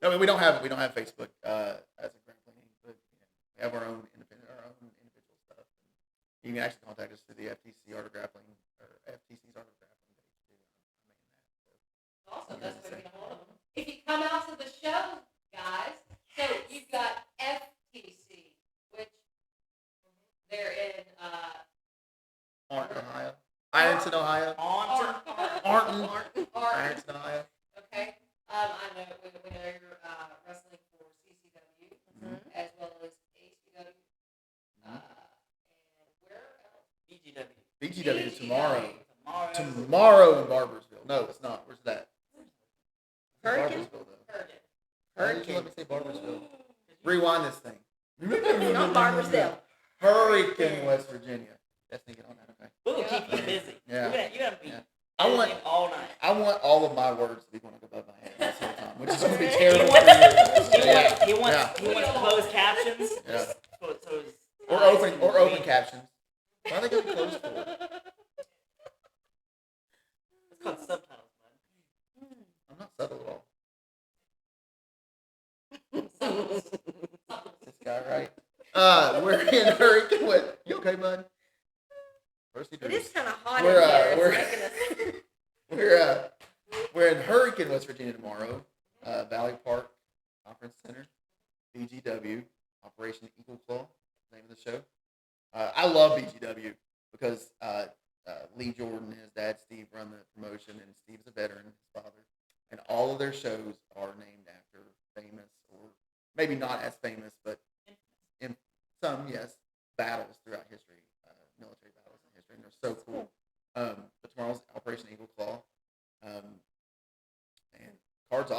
I mean, we don't have Facebook as a Grappling, but we have our own individual stuff. You can actually contact us through the FTC Art of Grappling or FTC's Art of Grappling page too. Awesome. That's way to get a hold of them. If you come out to the show, guys, so you've got FTC, which they're in Arlington, Ohio. Ironton, Ohio. Arlington, Ironton, Ohio. Okay. I know we know you're wrestling for CCW as well as ACW. And where else? BGW. BGW tomorrow. Tomorrow in Barbersville. No, it's not. Where's that? Hurricane? Barbersville, though. Hurricane. Why did you let me say Barbersville? Rewind this thing. Not Barbersville. Hurricane, West Virginia. That's thinking on that. Okay. We'll keep you busy. Yeah. You're gonna be I want all night. I want all of my words to be going above my head this whole time, which is going to be terrible for you. He wants closed captions. Yeah. So his Or eyes open can read. captions. Why are they going to be closed for? It's called subtitles, man. I'm not subtle at all. This guy, right? We're in Hurricane. What? You okay, bud? It is kind of hot We're, in here. we're- It's making us... We're in Hurricane, West Virginia tomorrow. Valley Park Conference Center, BGW, Operation Eagle Claw, name of the show. I love BGW because Lee Jordan and his dad Steve run the promotion, and Steve's a veteran, his father, and all of their shows are named after famous or maybe not as famous, but in some, yes, battles throughout history, military battles in history, and they're so cool. But tomorrow's Operation Eagle Claw. And cards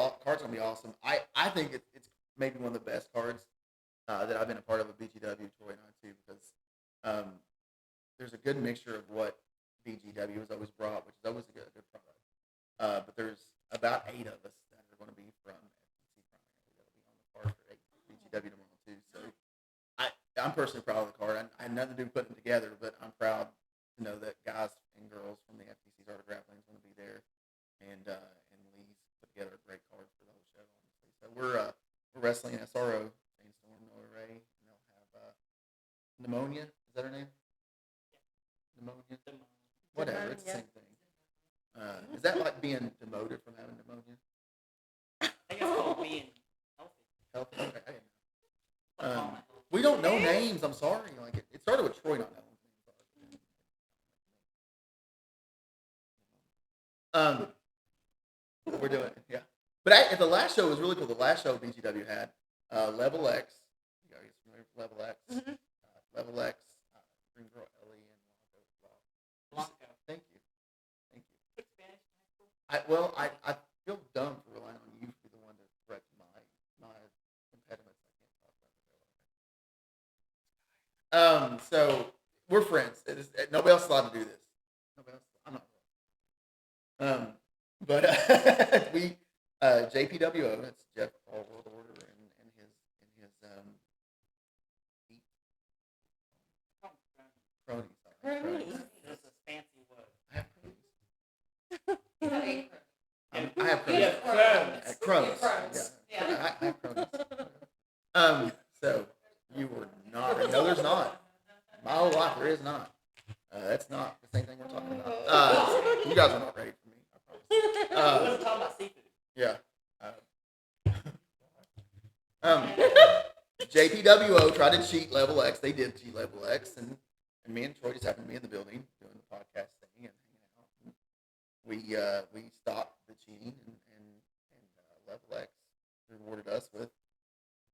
gonna be awesome. I think it's maybe one of the best cards that I've been a part of BGW, Troy and I too, because there's a good mixture of what BGW has always brought, which is always a good product. But there's about 8 of us that are going to be from FTC primarily that'll be on the card for BGW tomorrow too. So I'm personally proud of the card. I had nothing to do with putting it together, but I'm proud to know that guys and girls from the FTC's Art of Grappling is going to be there, and Lee's put together a great card for the whole show. Honestly, so we're wrestling in SRO, Jane Storm, Noah Ray, and they'll have Pneumonia. Is that her name? Pneumonia. Whatever, it's the same thing. Is that like being demoted from having pneumonia? I think it's called being healthy. Healthy. Okay, I didn't know. We don't know names. I'm sorry. Like it started with Troy not knowing names. We're doing it, yeah. But the last show was really cool. The last show BGW had Level X. You guys familiar with Level X? Mhm. Level X, Green Girl Ellie, and Blanco. Thank you. Took Spanish in high school. I feel dumb for relying on you to be the one to correct my impediments. I can't talk about. So we're friends. Nobody else is allowed to do this. Nobody else. I'm not. But we JPWO. That's Jeff Paul World Order and his cronies. Cronies. That's a fancy word. I have cronies. You have 8 I have You cronies. have crones. Crones. Crones. Yeah. I have crones. So you were not. No, there's not. My whole life, there is not. That's not the same thing we're talking about. You guys are not ready for me. I We promise. wasn't talking about seafood. Yeah. JPWO tried to cheat Level X. They did cheat Level X, and me and Troy just happened to be in the building doing the podcast thing and hanging out. And we stopped the cheating, and Level X rewarded us with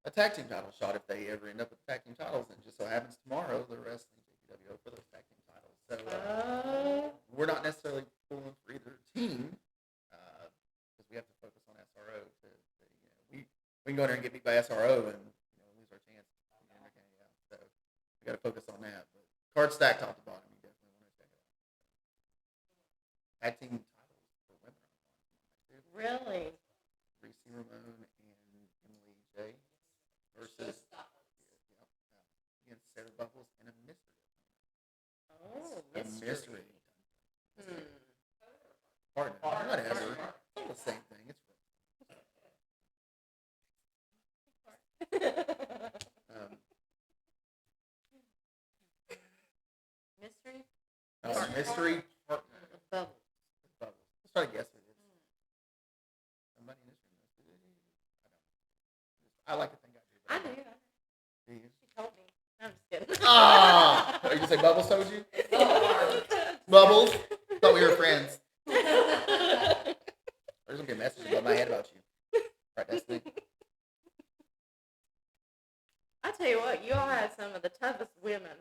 a tag team title shot if they ever end up with tag team titles. And it just so happens tomorrow they're wrestling JPWO for those tag team titles. So we're not necessarily pulling for either team because we have to focus on SRO. We can go in there and get beat by SRO and lose our chance. So we got to focus on that. But card stacked top to bottom, you definitely want to check it out. Tag team titles for women are on. Really? Reese Ramon and Emily J versus against Sarah Bubbles and a mystery. Oh, A mystery. mystery. Hmm. Partner. Whatever. It's all the same thing. It's Mystery? mystery partner. Bubbles. Bubbles. Let's try to guess what it is. Somebody in this room knows who it is. I like to think I do. I do. Do you? She told me. I'm just kidding. Ah! Are you gonna say Bubbles told you? Bubbles? Thought we were friends. There's gonna be a message above my head about you. Right, that's me. I tell you what, you all had some of the toughest women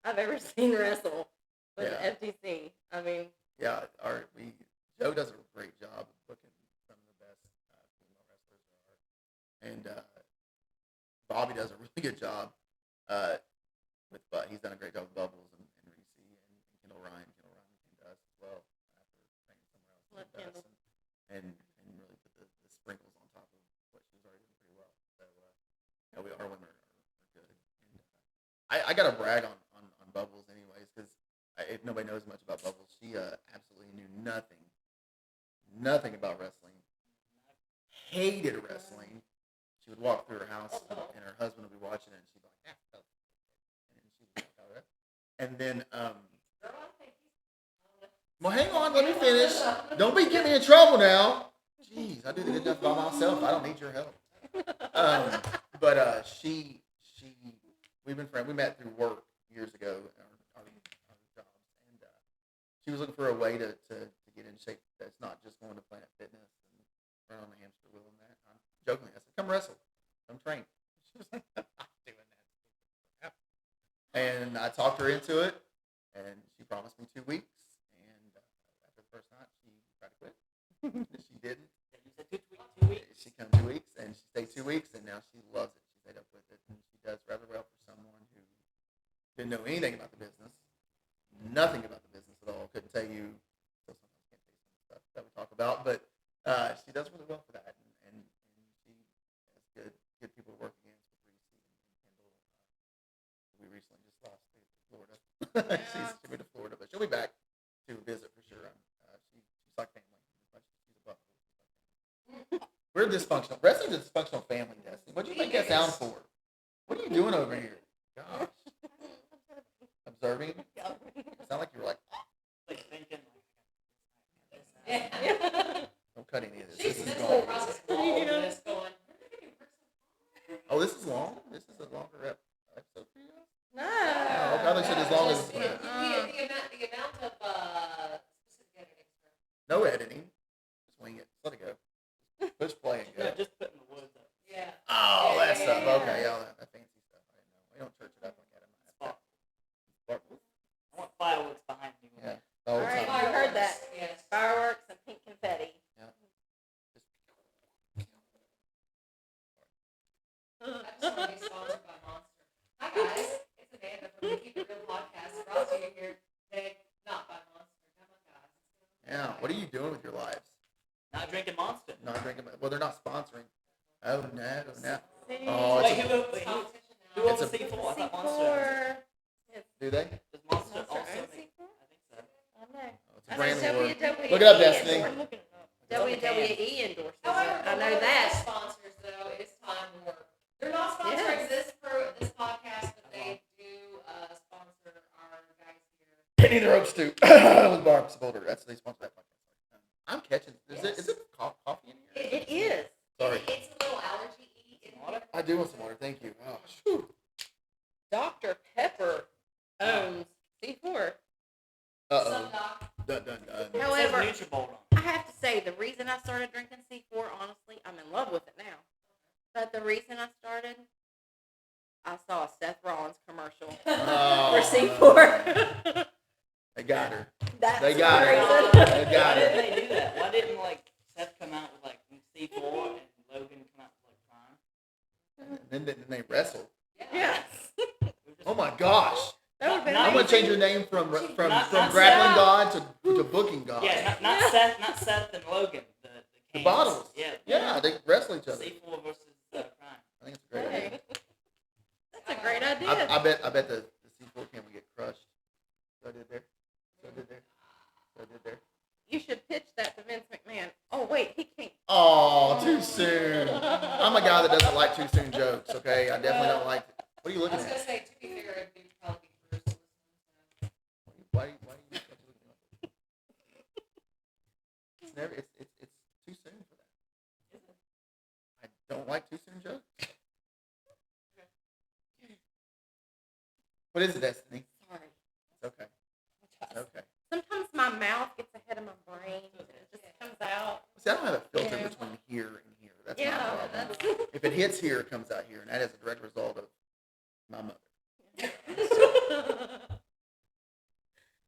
I've ever seen wrestle with Yeah. the FTC. I mean, Yeah, Joe does a great job of booking some of the best female wrestlers there are, and Bobby does a really good job with. He's done a great job with Bubbles and Reese and Kendall Ryan. Kendall Ryan came to us as well after training somewhere else. Love With us, Kendall. and really put the sprinkles on top of what she was already doing pretty well. So our women are good. And, I got to brag on Bubbles anyways because if nobody knows much about Bubbles, she absolutely knew nothing about wrestling. Hated wrestling. She would walk through her house and her husband would be watching it and she'd be like, and then she would walk out of it. And then, well, hang on, let me finish. Don't be getting me in trouble now. Jeez, I do the good enough by myself. I don't need your help. But we've been friends. We met through work years ago, our jobs, and she was looking for a way to get in shape that's not just going to Planet Fitness and run on the hamster wheel and that. I'm jokingly, I said, "Come wrestle, come train." She was like, "I'm not doing that." And I talked her into it, and she promised me 2 weeks. And after the first night, she tried to quit. She didn't. You said 2 weeks. She came 2 weeks, and she stayed 2 weeks, and now she loves it. She stayed up with it, and she does rather well for someone who didn't know anything about the business, nothing about the business at all. Couldn't tell you. Still sometimes can't tell you some stuff that we talk about, but she does really well for that, and she has good people to work against with Reese and Kendall. We recently just lost to Florida. She moved to Florida, but she'll be back to visit for sure. She's like family. She's above me. We're dysfunctional. Wrestling's a dysfunctional family, Destiny. What do you think that sounds for? What are you doing over here? Gosh. Observing? It sounded like you were like, Like thinking, don't cut any of this. She's This in is this whole gone. process of all of this going. Oh, this is long? This is a longer episode for you guys? no. Oh, okay. I thought you said as long as- The amount of specific editing. No editing. Just wing it. Let it go. Push play and go. yeah, just putting the words up. Yeah. Oh, that stuff. Yeah. Okay, yeah, that fancy stuff. I didn't know. We don't church it up like that in my Spark. Sparkles. I want fireworks behind me. Yeah. The whole All right. time. You heard that. Yes. Fireworks and pink confetti. I just want to be sponsored by Monster. Hi guys, it's Amanda from the Keep It Real podcast. Brought to you here today, not by Monster. Come on, guys. Yeah. What are you doing with your lives? Not drinking Monster. Not drinking. Well, they're not sponsoring. Oh no, no. See? Oh, Wait, it's who It's owns a- C4? I thought Monster. C4. Do they? Does Monster Monster also owns make? C4? I think so. I know. Oh, it's a I brand know war. WWE Look it up, Destiny. endorses- WWE endorses it. However, I know one of that. their sponsors though is Time Warp. They're not sponsoring Yes. this podcast, but they do sponsor our guys here. Penny the Rope Stew with Barb Boulder. That's they sponsor that podcast. I'm catching. Is it coffee in here? It is. Sorry. It's a little allergy-y in here. I do want some water. Thank you. Oh, whew. Dr. Pepper owns C4. Uh-oh. Some doc. Dun, dun, dun. However, It says Nutribolt on. I have to say, the reason I started drinking C4, honestly, I'm in love with it now. But the reason I started, I saw a Seth Rollins commercial Oh, for C4. They got her. That's They got the her. reason. They Why got didn't her. they do that? Why didn't like Seth come out with like C4 and Logan come out with like Prime? And then they wrestle. Yes. Oh my gosh. That would have been Not- I'm gonna amazing. change your name from Not grappling Seth. god to booking god. Yeah, not Seth and Logan. The The Canes. bottles. Yeah. Yeah, they wrestle each other. C4 versus Prime. I think it's a great idea. Hey, that's a great idea. I bet the C4 can we get crushed. So I did there. So I did there. So I did there. You should pitch that to too soon. I'm a guy that doesn't like too soon jokes. Okay, I definitely don't like it. What are you I looking was gonna at? say, to be fair, it'd be probably be Bruce. Why are you looking at it? It's never. It's too soon for that. I don't like too soon jokes. What is it, Destiny? Sorry. It's okay. It's okay. Sometimes my mouth gets ahead of my brain and it just comes out. See, I don't have a filter Yeah. between here and here. That's Yeah, my problem. If it hits here, it comes out here, and that is a direct result of my mother.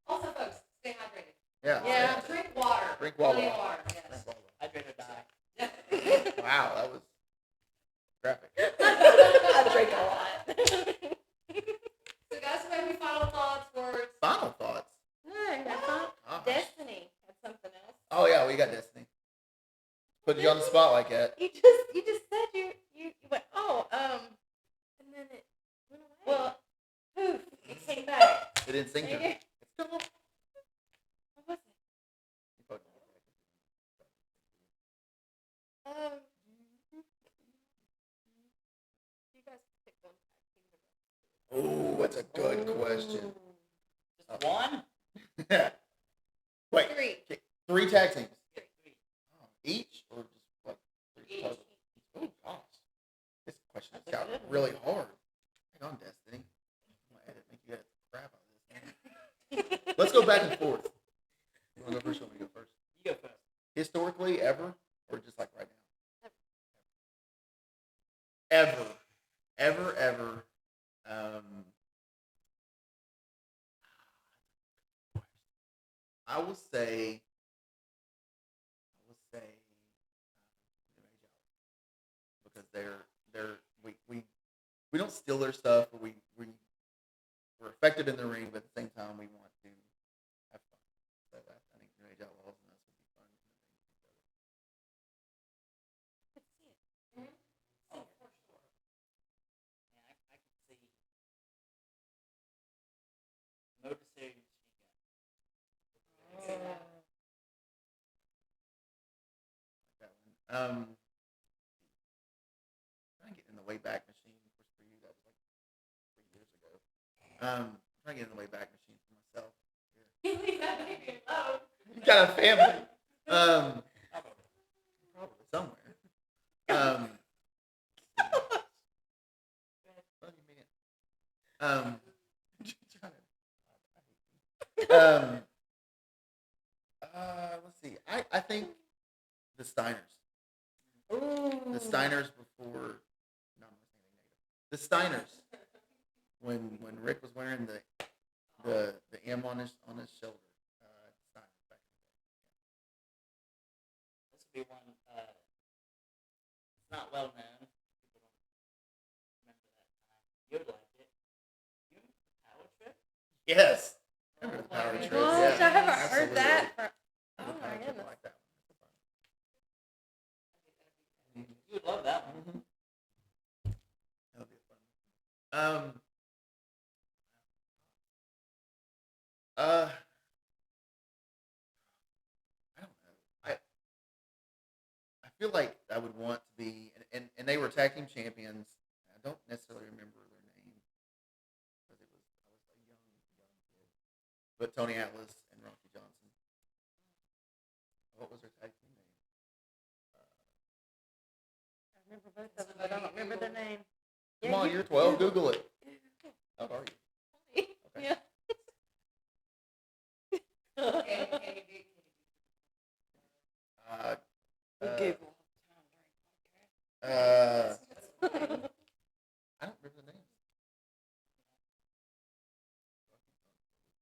Also, folks, stay hydrated. Yeah. Yeah. Drink water. Drink Wawa. Plenty of water, yes. Drink Wawa. Hydrate or die. Wow, that was graphic. I drink a lot. So, guys, maybe final thoughts, words. Final thoughts. No, that's not. Gosh. Destiny had something else. Oh yeah, we got Destiny. Put you on the spot like that. You just said you went, and then it went away. Well, poof, it came back. It didn't sink to me. It's still on. What was it? You guys pick one tag team. Oh, that's a good question. Just one? Wait, Three. okay, 3 tag teams. Three. Each or just like 3 Each. total? Oh gosh, this question has That's a got good one. really hard. Hang on, Destiny. I'm gonna make you edit the crap out of this. Let's go back and forth. You want to go first? Or want me to go first? You go first. Historically, ever, or just like right now? Ever. I will say, because we don't steal their stuff, but we're effective in the ring, but at the same time we want to have fun. So I think New Age Outlaws and us would be fun. Oh, for sure. Yeah, I can see no decision. Trying to get in the Wayback Machine. Of course, for you, that was like 3 years ago. Trying to get in the Wayback Machine for myself. You leave that baby alone. You got a family. Probably somewhere. Funny man. Let's see. I think the Steiners. Ooh. The Steiners before. No, I'm not saying anything negative. The Steiners. When Rick was wearing the M on his shoulder. Steiners back in the day. This would be one. It's not well known. People don't remember that time. You would like it. You remember the Power Trip? Yes. Remember the Power Trip? Gosh, Yeah, I haven't absolutely. heard that. Oh The my Power Trip, I goodness. like that one. That's fun. You would love that one. Mm-hmm. That'll be fun. I don't know. I feel like I would want to be, and they were tag team champions. I don't necessarily remember their name because I was a young kid. But Tony Atlas and Rocky Johnson. What was their tag team name? I remember both of them, but I don't remember their name. Come on, you're 12. Google it. How old are you? Okay. Yeah. Can you do? We Uh, Google. I don't remember the names.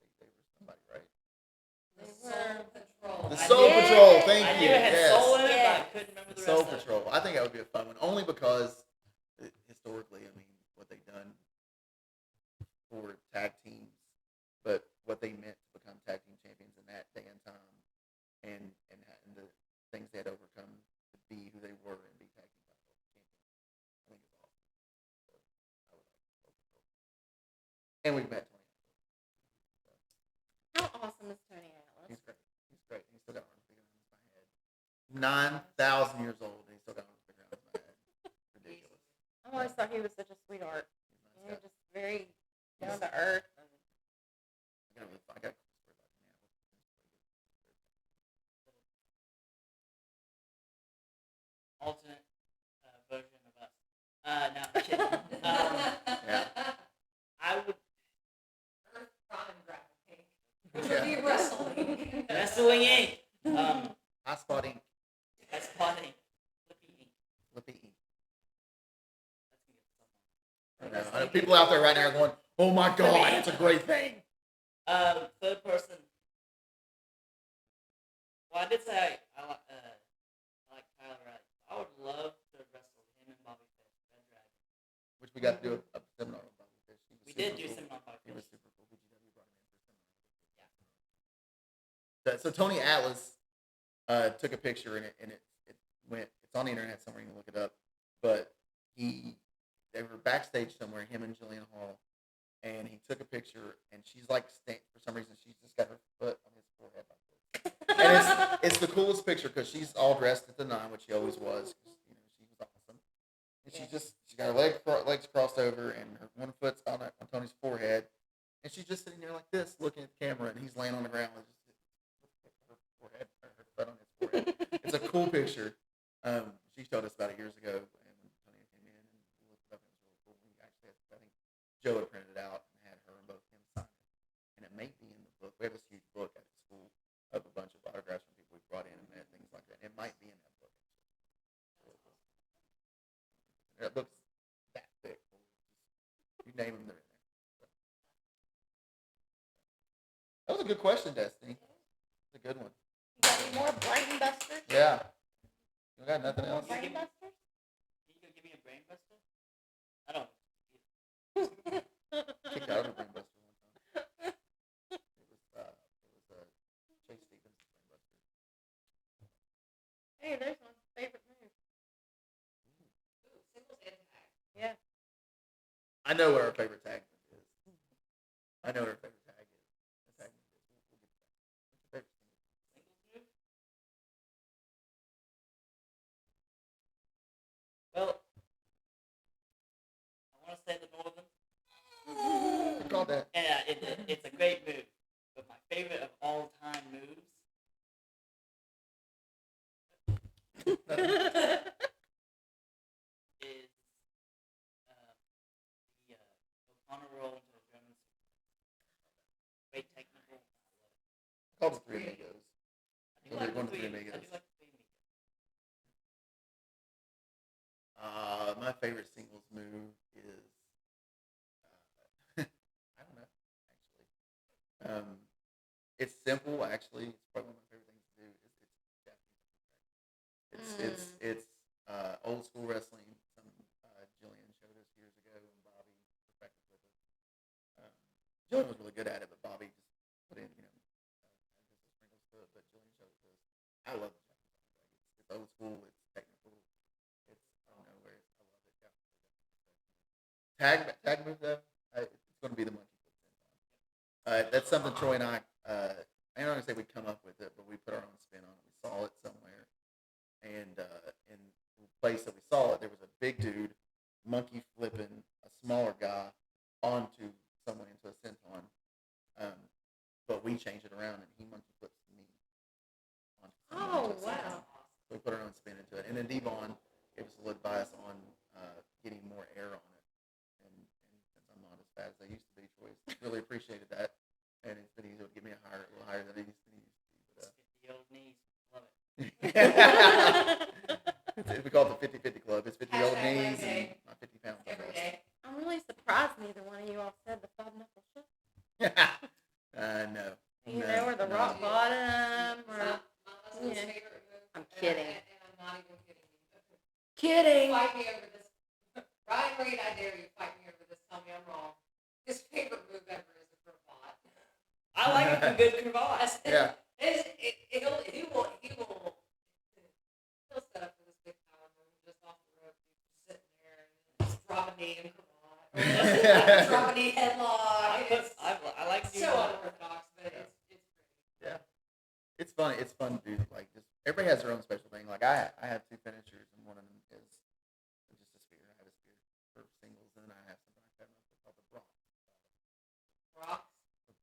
They were somebody, right? The Soul Patrol. The I Soul did. Patrol. Thank I you. knew it had Yes. soul in it, but I Yes. couldn't remember the Soul rest of it. Patrol. I think that would be a fun one, only because historically, I mean, what they've done for tag teams, but what they meant to become tag team champions in that day and time, and the things they had overcome to be who they were and be tag team champions. I think it's awesome. So, I would like Soul Patrol. And we've met Tony. How awesome is Tony Atlas? He's great. He's great. He's still got arms big enough as my head. 9,000 years old, and he's still got arms always thought he was such a sweetheart. He's a You nice know, guy. just very down to earth. And I got a cool story about Alternate version of us. No, I'm kidding. Yeah. I would Earth Prime Grappling, which would be wrestling. Wrestling Inc. High Spot Inc. That's funny. Flippy Inc. Flippy Inc. That's gonna I get know. I know people out there right now are going, "Oh my God, it's a great thing." Third person. Well, I did say I like Tyler Wright. I would love to wrestle him and Bobby Fish, Red Dragon. Which we got to do a seminar on Bobby Fish. He was We did super do cool. seminar on Bobby He was Fish. super cool. BGW brought him in for a seminar. So Tony Atlas took a picture and it went. It's on the internet somewhere. You can look it up. But they were backstage somewhere. Him and Jillian Hall, and he took a picture. And she's like, for some reason, she's just got her foot on his forehead like this. And it's the coolest picture because she's all dressed at the nine, which she always was. 'Cause, you know, she was awesome. And she got her legs crossed over, and her one foot's on Tony's forehead, and she's just sitting there like this, looking at the camera, and he's laying on the ground with just her forehead, or her foot on his forehead. It's a cool picture. She showed us about it years ago, and when Tony came in, and we looked it up, and it was really cool. We actually had, I think Joe had printed it out and had her and both him sign it, and it may be in the book. We have this huge book at the school of a bunch of autographs from people we brought in and met, things like that. It might be in that book. That book's that thick. You name them, they're in there. That was a good question, Destiny. It's a good one. you got any more brain busters? Yeah. You got nothing More else? brain busters? Can you go give me a brain buster? I don't. Kicked out of a brain buster one time. It was Chase Stevens' brain buster. Hey, there's my favorite move. Ooh, singles and tag. Yeah. I know what our favorite tag move is. I know what our favorite tag is. The tag move is. We'll get to that. What's your favorite single? Singles move? Well, I want to say the Northern. You called that. Yeah, it's a great move. But my favorite of all time moves is the O'Connor roll into the German suplex. Great technical. I called it Three Amigos. I do So like they're going the to three. Three I do Amigos. like the Three Amigos. My favorite singles move is I don't know actually. It's simple actually. It's probably one of my favorite things to do. It's Japanese. It's old school wrestling. Some Jillian showed us years ago, and Bobby perfected with it. Jillian was really good at it, but Bobby just put in sprinkles to it. But Jillian showed it to us. I love the Japanese. It's old school. It's technical. It's I don't know where I love it. Yeah. Tag move though. It's going to be the monkey flip senton. That's something Troy and I. I'm not gonna say we come up with it, but we put our own spin on it. We saw it somewhere, and in the place that we saw it, there was a big dude monkey flipping a smaller guy onto someone into a senton. But we changed it around, and he monkey flips me onto someone Oh, into a senton. wow. So we put our own spin into it, and then Devon gave us a little advice on getting more air on it. And since I'm not as fat as I used to be, Troy really appreciated that, and it's been easier to get me a little higher than it used to be. But, 50 old knees. Love it. we call it the 50-50 club. It's 50 old Hashtag knees Wednesday. and my 50 pounds. Every day. I'm really surprised neither one of you all said the five knuckle shit. No. You know, or the no. rock bottom, or My husband's Yeah. favorite move. I'm and kidding. And I'm not even kidding you. kidding. Fight me over this. Ryan Reed, I dare you, fight me over this. Tell me I'm wrong. His favorite move ever is a cravat. I like a good cravat. Yeah. He'll set up for this big power move just off the rope. He's sitting there and just drop a knee and cravat. Or drop a knee headlock. I like It's so unorthodox, but it's pretty. Yeah. It's fun. It's fun to do. Like, just everybody has their own special thing. Like I have two finishers, and one of them is just a spear. I have a spear. Rocks.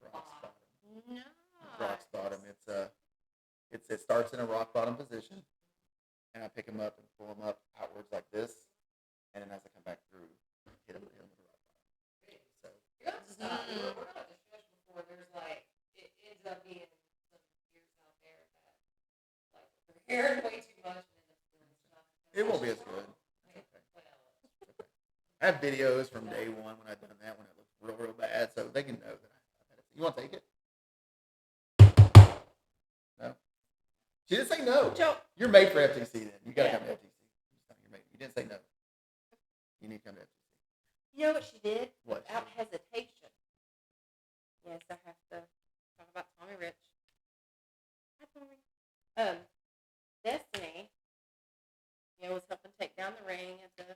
Rock's bottom. No. Rock's bottom. It starts in a rock bottom position, and I pick them up and pull them up outwards like this, and then as I come back through, hit them with the rock bottom. So You got to stop. We're not at the stretch before. There's like, it ends up being some years out there that like prepared way too much and end up doing stuff. it won't be as good. It's okay. I have videos from day one when I've done that when it looked real bad, so they can know that I've had it. You want to take it? No. She didn't say no. Joe. You're made for FTC then. You got to come to FTC. You're made. You didn't say no. You need to come to FTC. You know what she did? What? Without hesitation. Yes, I have to talk about Tommy Rich. Hi, Tommy. Destiny, was helping take down the ring at the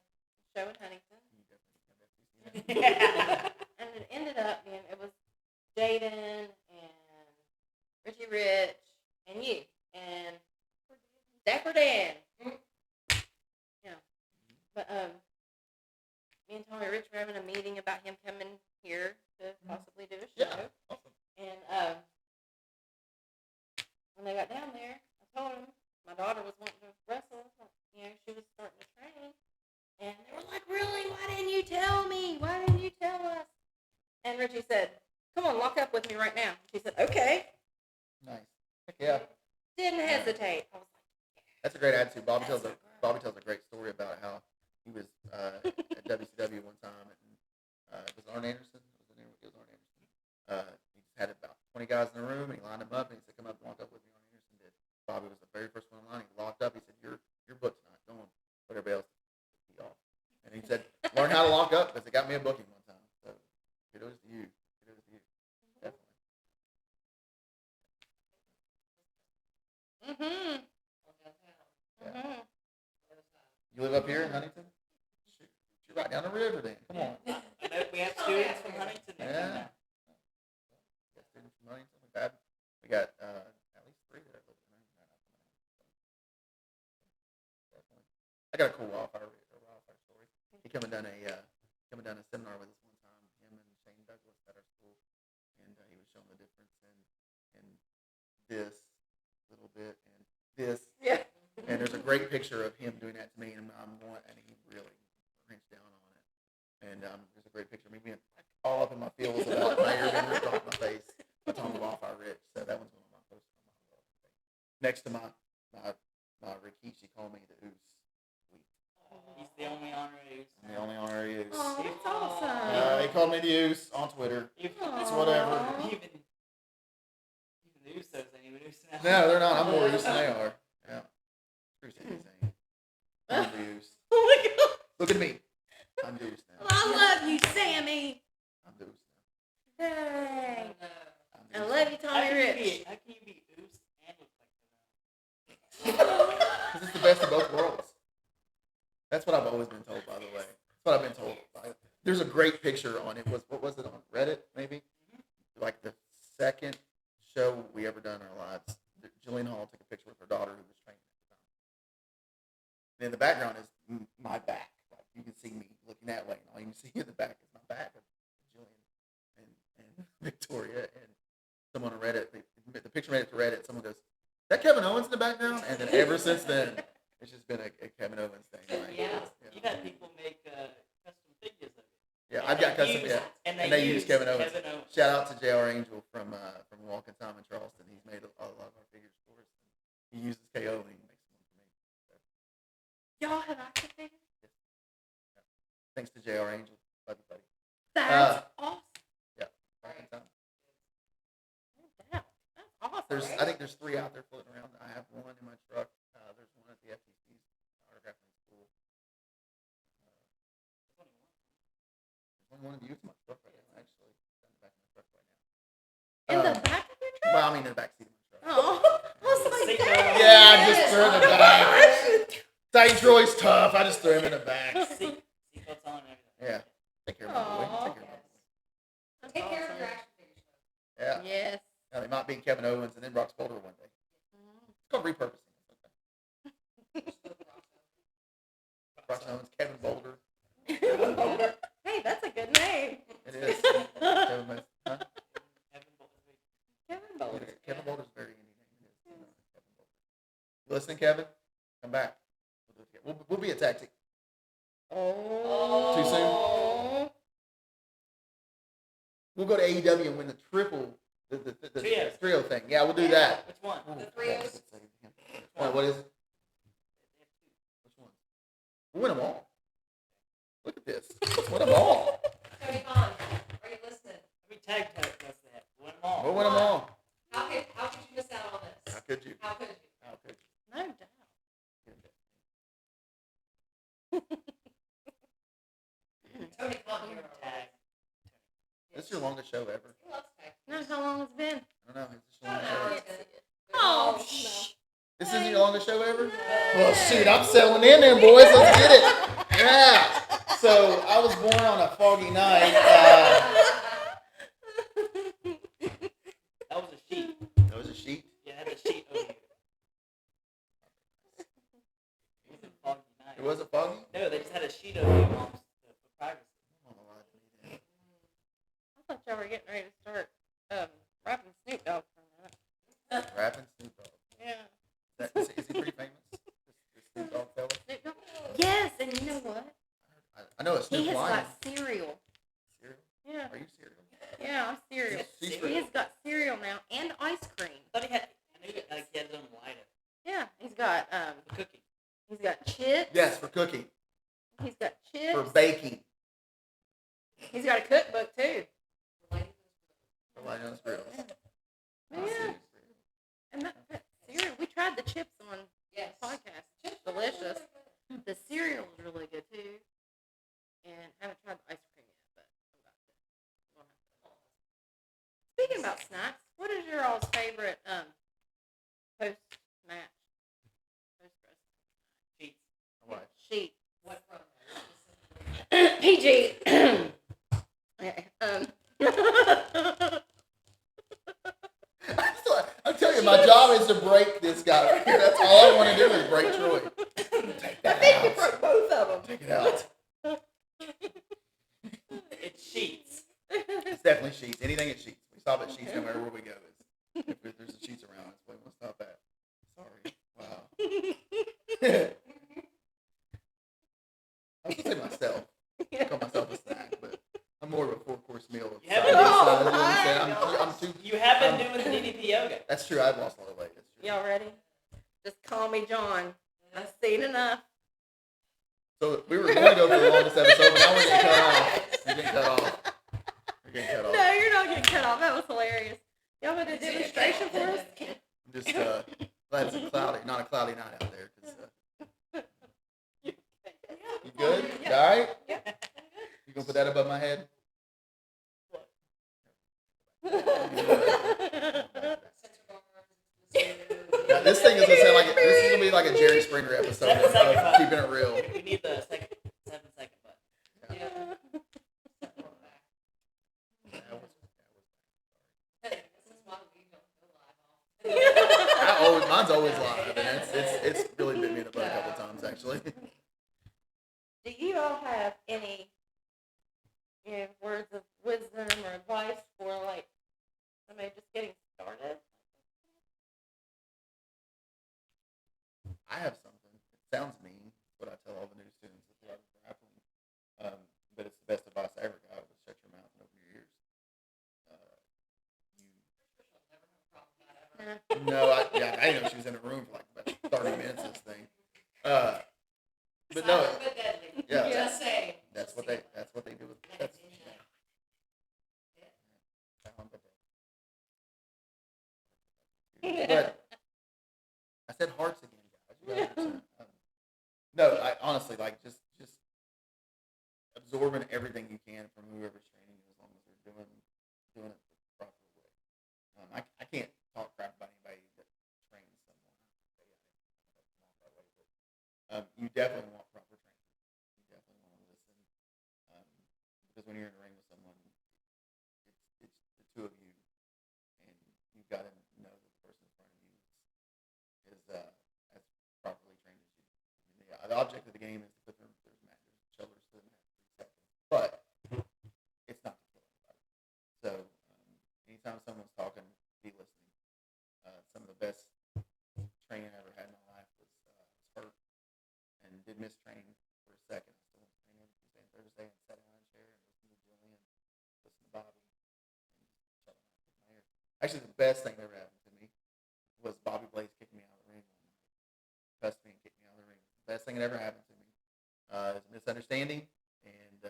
show in Huntington. You definitely come to FTC. And it ended up being, it was Jaden and Richie Rich and you and Dapper Dan. Yeah. But me and Tommy Rich were having a meeting about him coming here to possibly do a show. Yeah. Awesome. And when they got down there, I told him my daughter was wanting to wrestle. She was starting to train. And they were like, really? Why didn't you tell me? Why didn't you tell us? And Richie said, come on, lock up with me right now. She said, okay. Nice. Heck yeah. Didn't hesitate. I was like, That's a great attitude. Bobby That's tells so Bobby tells a great story about how he was at WCW one time, and it was Arn Anderson. It was Arn Anderson. He just had about 20 guys in the room, and he lined them up, and he said, "Come up, lock up with me." Arn Anderson did. Bobby was the very first one in line. He locked up. He said, "You're booked tonight. Go on. Put everybody else be off." And he said, "Learn how to lock up because it got me a booking one time." So kudos to you. Kudos to you. Definitely. mm-hmm. Yeah. You live up here in Huntington? Shoot, you're right down the river then. Come on. I know we have students from Huntington. that come Yeah. out. We got students from Huntington. We got at least 3 that are living in Huntington. Definitely. I got a cool wildfire story. He come and done a seminar with us one time. Him and Shane Douglas at our school, and he was showing the difference in this little bit and this. Yeah. And there's a great picture of him doing that to me, and and he really wrenched down on it. And there's a great picture of me being all up in my feels about my hair being ripped off my face. I told him Wildfire Rich, so that one's one of my posts on my wall. Next to my Rikishi called me the Oos. Sweet. He's the only honorary. I'm the only honorary Oos. Oh, that's awesome. He called me the Oos on Twitter. It's whatever. Even the Usos ain't even Us now. No, they're not. I'm more Oos than they are. Yeah. Screw Sami Zayn. I'm the Oos. Oh my God. Look at me. I'm the Oos now. I love you, Sammy. I'm the Oos now. Dang. I'm the I Oos love now. you, Tommy Rich. How can you be Us and look like that? Because it's the best of both worlds. That's what I've always been told, by the way. That's what I've been told. There's a great picture on it. What was it on Reddit, maybe? Like the second show we ever done in our lives. Jillian Hall took a picture with her daughter who was training at the time. And in the background is my back. Like you can see me looking that way. And all you can see in the back is my back of Jillian and Victoria. And someone on Reddit, the picture made it to Reddit. Someone goes, "Is that Kevin Owens in the background?" And then ever since then, it's just been a Kevin Owens thing. Like, Yeah. You've had people make custom figures of it. Yeah, I've got custom. Yeah, And they use Kevin Owens. Kevin Owens. Shout out to J.R. Angel from Walking Time in Charleston. He's made a lot of our figures for us. He uses KO and he makes one for me. So, Y'all have action figures? thanks to J.R. Angel. Love you, buddy. That's awesome. Yeah, Walking Time. That's awesome. I think there's 3 out there floating around. I have one in my truck. There's one at the FTC's autographing school. There's only one of you in my truck right now, actually. It's in the back of my truck right now. In the back of your truck? Well, I mean in the back seat of my truck. Oh, I was like, dang. Yeah, I just threw him in the back. Dave's Roy's tough. I just threw him in the back. Seatbelts on and everything. Yeah. Take care of my boy. Take care of my boy. That's Take care of awesome. your action figures. Yeah. Yes. Now, they might be Kevin Owens and then Brock Spolder one day. It's called repurposing. It's okay. Brock Owens, Kevin Boulder. Hey, that's a good name. It is. Kevin Owens. Huh? listening, Kevin? Come back. We'll be a tag team. Oh. Too soon? We'll go to AEW and win the triple, the trio thing. Yeah, we'll do that. Which one? The trios. What is it? Which one? We'll win them all. Look at this. Let's win them all. Tony Khan, are you listening? Every tag does that. Win them all. We'll win them all. How could you miss out on this? How could you? How could you? How could No doubt. Tony Khan, you're Tag. This is your longest show ever. He loves tag. No, how long it's been? I don't know. Is this your longest show? Oh, This isn't your longest show ever? Well, shoot, I'm settling in there, boys. Let's get it. Yeah. So I was born on a foggy night. That was a sheet. That was a sheet. Yeah, I had a sheet over here. It wasn't foggy night. It wasn't foggy? No, they just had a sheet over here for privacy. I thought y'all were getting ready to start rapping Snoop Dogg for a minute. Rapping Snoop Dogg. Yeah. Is he pretty famous? This Snoop Dogg fella? Snoop Dogg? Yes, and you know what? I know it's He Snoop has Lion. got cereal. Cereal? Yeah. Are you cereal? Yeah, I'm cereal. She's He cereal. has got cereal now and ice cream. I thought he had. I knew like he had his own lighter. Yeah, he's got The cookie. he's got chips. Yes, for cooking. He's got chips. For baking. He's got a cookbook too. For lighting on cereals. Yeah. And that cereal, we tried the chips on Yes. the podcast. It's delicious. The cereal is really good too. And haven't tried the ice cream yet, but I'm about to. We'll have to. Speaking about snacks, what is your all's favorite post match? Post wrestling Sheets. What? sheet? What from? PG. I'm telling you, my job is to break this guy right here. That's all I want to do is break Troy. Take that You out. broke both of them. Take it out. It's sheets. It's definitely sheets. Anything at sheets. We stop at sheets no matter where we go. If there's a sheets around, it's like, we'll stop at. Sorry. Wow. I was gonna say myself. I call myself a snack, but I'm more of a 4-course meal. You have Size, it. you know what Oh, I'm saying? my I'm too. You have been doing the DDP yoga. That's true. I've lost a lot of weight. That's true. Y'all ready? Just call me John. I've seen enough. So we were going to go for the longest episode, but now we're getting cut off. We're getting cut off. We're getting cut off. No, you're not getting cut off. That was hilarious. Y'all want a demonstration for us? I'm just glad it's not a cloudy night out there. 'Cause, you good? You all right? Yeah. You gonna put that above my head? Yeah, this thing is gonna sound like this is gonna be like a Jerry Springer episode of keeping it real. We need the 7-second button. Yeah. This is why we don't go live off. Mine's always live, and it's really bit me in the butt a couple times actually. Do you all have any words of wisdom or advice for like somebody just getting started? I have something. It sounds mean, but I tell all the new students that they are grappling. But it's the best advice I ever got was shut your mouth and open your ears. No, I didn't know she was in a room for like about 30 minutes. This thing. But no, Silent but deadly. yeah, Just saying. that's what they do with that's. But I said hearts again, guys. You gotta understand. No, I honestly like just absorbing everything you can from whoever's training you, as long as they're doing it the proper way. I can't talk crap about anybody that trains someone. You definitely want proper training. You definitely want to listen, because when you're in a ring with someone, it's the two of you, and you've got to know that the person in front of you is as properly trained as you. The object of the game is to put their shoulders to the mat for 3 seconds, but it's not to kill anybody. So anytime someone's talking, be listening. Some of the best training I ever had in my life did miss training for a second. I still went to training every Tuesday and Thursday and sat down in a chair and listened to Jillian, listened to Bobby, and just shut my mouth with my ear. Actually, the best thing that ever happened to me was Bobby Blaze kicking me out of the ring one night. Cussed me and kicked me out of the ring. The best thing that ever happened to me. It was a misunderstanding, and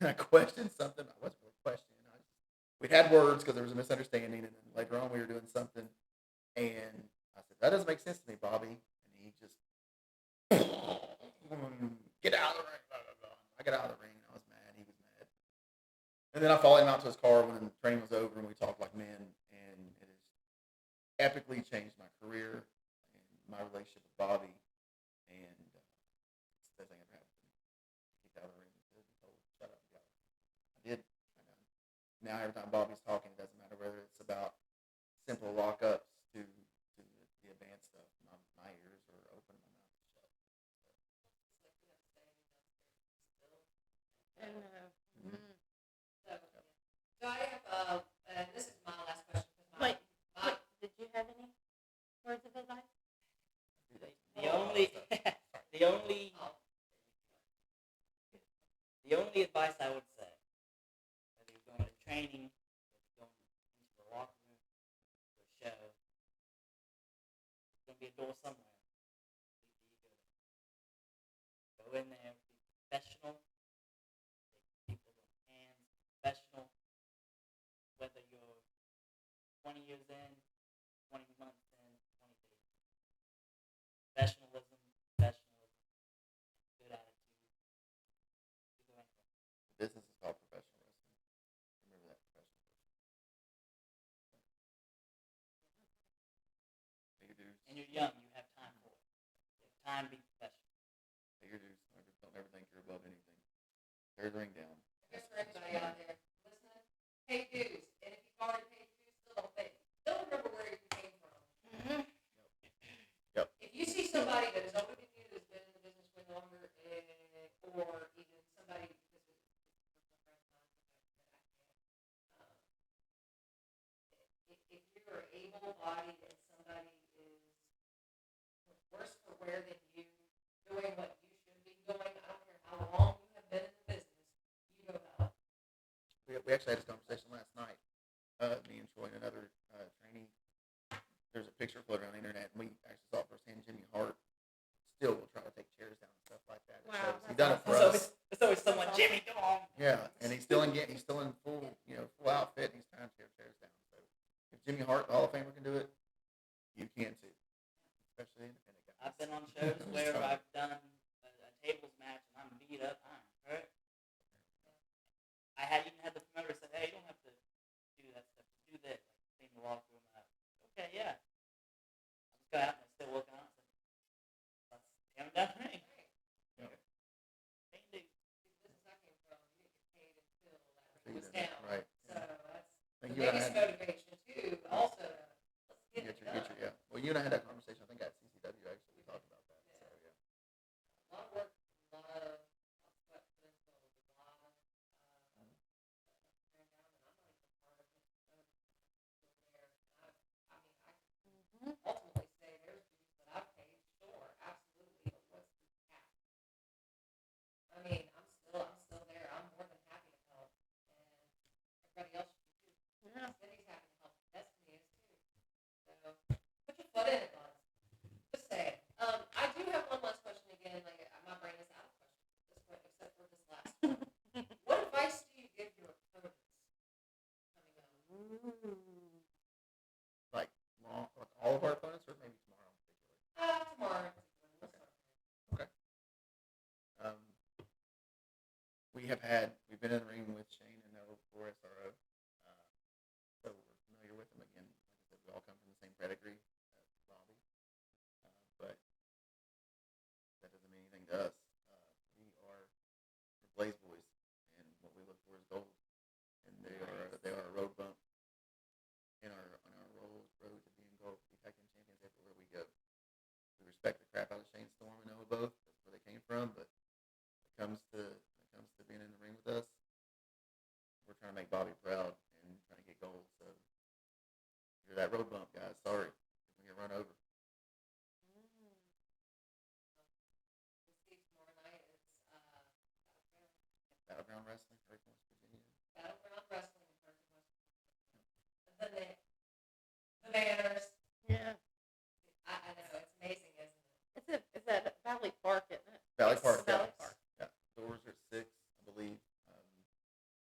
I questioned something. I wasn't really questioning. We had words because there was a misunderstanding, and then later on we were doing something, and I said, "That doesn't make sense to me, Bobby." And he just get out of the ring. Blah, blah, blah. I got out of the ring. I was mad. He was mad. And then I followed him out to his car when the training was over, and we talked like men. And it has epically changed my career and my relationship with Bobby. And it's the best thing that ever happened to me. Kicked out of the ring. He told me, "Shut up, get out." I did. Now every time Bobby's talking, it doesn't matter whether it's about simple lockups to the advanced stuff. My ears are open, my mouth is shut. And So I have, and this is my last question. wait, did you have any words of advice? The only, the only, the only advice I would say, whether you're going to training, whether you're going into the locker room, to a show, there's going to be a door somewhere. Go in there, be professional, take people's hands, professional, whether you're 20 years in, 20 months in, 20 days in. Professionalism, good attitude. You go anywhere. The business is called professional wrestling. Remember that, professional wrestling. Pay your dues. And you're young, you have time for it. You have time to be professional. Pay your dues. Don't ever think you're above anything. Tear the ring down. I guess for everybody out there listening, pay dues. And if you've already paid dues, still don't pay. Still remember where you came from. Yep. If you see somebody that is older than you, that's been in the business way longer, or even somebody, this is personal friends of mine, if you're able-bodied and somebody is worse for wear than you, doing what you should be doing, I don't care how long you have been in the business, you go help. We actually had this conversation last night. Me and Troy and another trainee. There's a picture floating around the internet, and we actually saw it firsthand. Jimmy Hart still will try to take chairs down and stuff like that. It Wow, shows he's that's done it for awesome. us. It's always someone, Jimmy, come on. Yeah, and he's still in full full outfit, and he's trying to tear chairs down. So if Jimmy Hart, the Hall of Famer, can do it, you can too, especially independent guys. I've been on shows where I've done a tables match and I'm beat up, I'm hurt. I even had the promoter say, "Hey, you don't have to do that stuff. Do this." Like, clean the locker room out. Okay, yeah. I just got out and I'm still working out. So let's tear him down the ring. Yeah. Pay dues. The business I came from, you didn't get paid until that ring was down. Right. So that's I think the you and I biggest had motivation too. Also, let's get it done. yeah. Well, you and I had that conversation. I think at CCW actually we talked about that. So yeah. A lot of work, a lot of sweat put into it, a lot of tearing down, and I'm not even part of it. So still there. I mean, I can ultimately say there's dues that I've paid, sure, absolutely, but what's the cap? I mean, I'm still there. I'm more than happy to help, and everybody else should be too. Yeah. Cindy's happy to help. Destiny is too. So put your foot in it, bud. Just saying. I do have one last question again. Like my brain is out of questions at this point, except for this last one. What advice do you give your opponents coming up? Like all of our opponents, or maybe tomorrow in particular. Tomorrow. We'll Okay. start. Okay. We've been in the ring with Shane and Noah before SRO, so we're familiar with them again. Like I said, we all come from the same pedigree as Bobby, but that doesn't mean anything to us. We are Blaze Boys, and what we look for is gold, and they are a road bump in our road to being gold, to be tag team champions everywhere we go. We respect the crap out of Shane Storm and Noah both. That's where they came from, but it comes to being in the ring with us. Wrestling, Hurricane, West Virginia. Battleground Wrestling in West Virginia. The banners. Yeah. I know, it's amazing, isn't it? It's at Valley Park, isn't it? Valley Yes, Park. Valley yeah. Park. Yeah. Doors are at 6, I believe.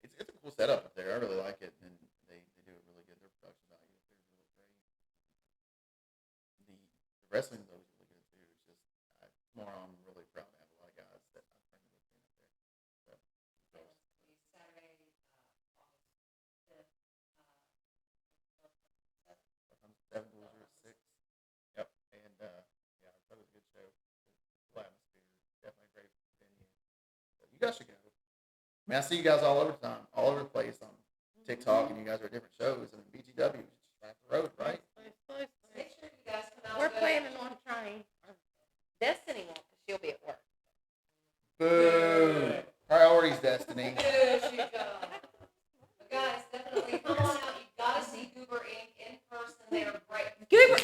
It's a cool setup up there. I really like it, and they do it really good. Their production value up there is really great. The wrestling is always really good too. It's just tomorrow I'm really proud to have a lot of guys that I've trained with me up there. So, Saturday, August 5th. sometimes 7 doors are at 6. Yep, and yeah, I thought it was a good show. Cool atmosphere, definitely a great venue. So you guys should go. I mean, I see you guys all over the time, all over the place on TikTok, and you guys are at different shows. I mean, BGW is just right up the road, right? Make sure you guys come out. We're planning on trying. Destiny won't, because she'll be at work. Boo! Priorities, Destiny. There she goes. But guys, definitely come on out. You've got to see Goober Inc. in person. They are great. Goober!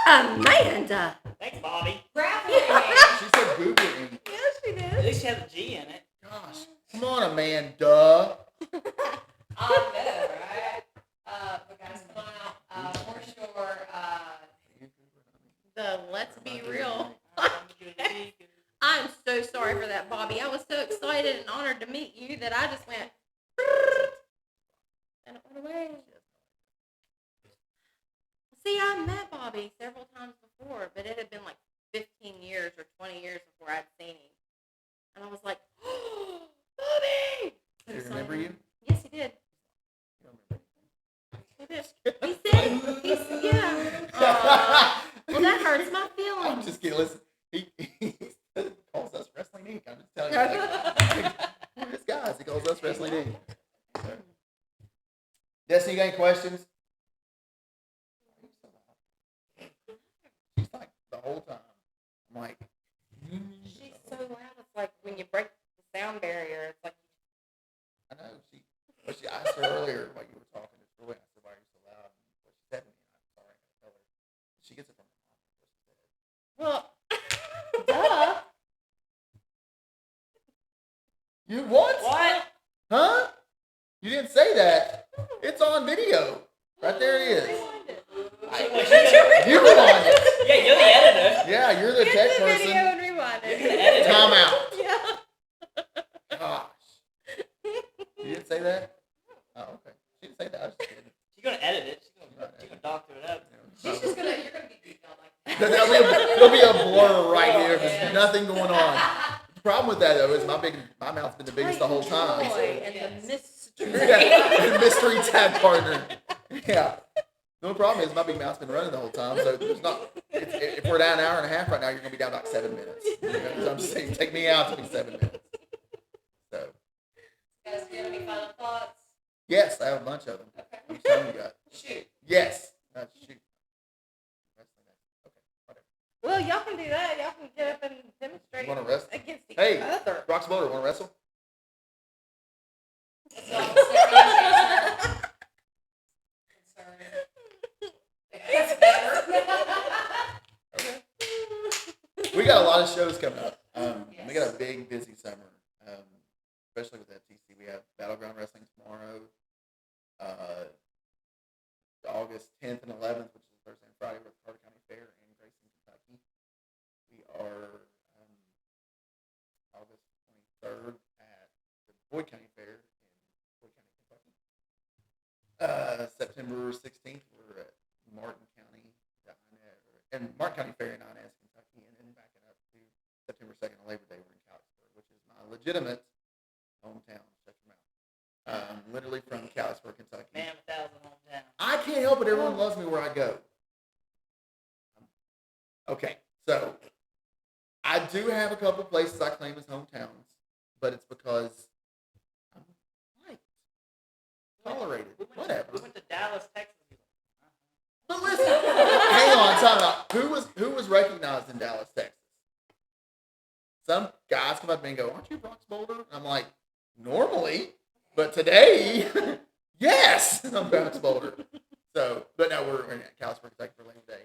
Amanda! Thanks, Bobby. Grappling, man. She said Goober Inc. Yes, she At did. least you have a G in it. Gosh, come on, Amanda. I know, right? But guys, come on out. For sure. The Let's Be Real. I'm good to see you. I'm so sorry for that, Bobby. I was so excited and honored to meet you that I just went, and it went away. See, I met Bobby several times before, but it had been like 15 years or 20 years before I'd seen him. And I was like, oh, Bobby! Do you remember you? Yes, he did. You don't remember He did. He said, yeah. Aw. Well, that hurts my feelings. I'm just kidding. Listen, he calls us Wrestling Inc. I'm just telling you. Like, this guys, he calls us Wrestling Inc. So. Destiny, you got any questions? She's like the whole time. I'm like, She's so loud. It's like when you break the sound barrier, it's like, I know. She asked her earlier while you were talking to Troy. I said, why are you so loud? And what she said to me, I'm sorry, I gotta tell her. She gets it from her mom. What she said. well, duh. You what? What? Huh? You didn't say that. It's on video. Right there it is. Rewind it. You rewind it. Yeah, you're the editor. Yeah, you're the Get tech the video person. and rewind You're it. the editor. Time out. Yeah. Gosh. You didn't say that? Oh, okay. She didn't say that. I was just kidding. She's gonna edit it. She's gonna doctor it up. She's just gonna, you're gonna be detailed like that. There'll be a blur right here. Yeah. There's nothing going on. The problem with that, though, is my mouth's been the biggest the whole time. Joy and Yes. the mystery. Yeah, mystery tag partner. Yeah. The only problem is my big mouth's been running the whole time, so there's not. If we're down an hour and a half right now, you're gonna be down like 7 minutes. You know, so I'm just saying, take me out, it'll be 7 minutes. So Guys, do you have any final thoughts? yes, I have a bunch of them. Okay. I'm telling you guys. Shoot. Yes. Shoot. Okay. Whatever. Well, y'all can do that. Y'all can get up and demonstrate You wanna wrestle? against each Hey, other. Rox Boulder, want to wrestle? That's all I'm saying. It's better. Okay. We got a lot of shows coming up. We got a big, busy summer, especially with FTC. We have Battleground Wrestling tomorrow, August 10th and 11th, which is Thursday and Friday, with Carter County Fair in Grayson, Kentucky. We are August 23rd at the Boyd County Fair in Boyd County, Kentucky. September 16th, we're at Martin County Fair in Inez, Kentucky, and then backing up to September 2nd on Labor Day, we're in Calixburg, which is my legitimate hometown. Check them out. Literally from Calixburg, Kentucky. Man of 1,000 hometown. I can't help it. Everyone loves me where I go. Okay, so I do have a couple places I claim as hometowns, but it's because I'm liked, tolerated, We whatever. went to Dallas, Texas. But listen, hang on, time out. Who was recognized in Dallas, Texas? Some guys come up to me and go, "Aren't you Brox Boulder?" And I'm like, "Normally, but today, yes, I'm Brox Boulder." So, but no, we're in Calixburg, Kentucky for Labor Day.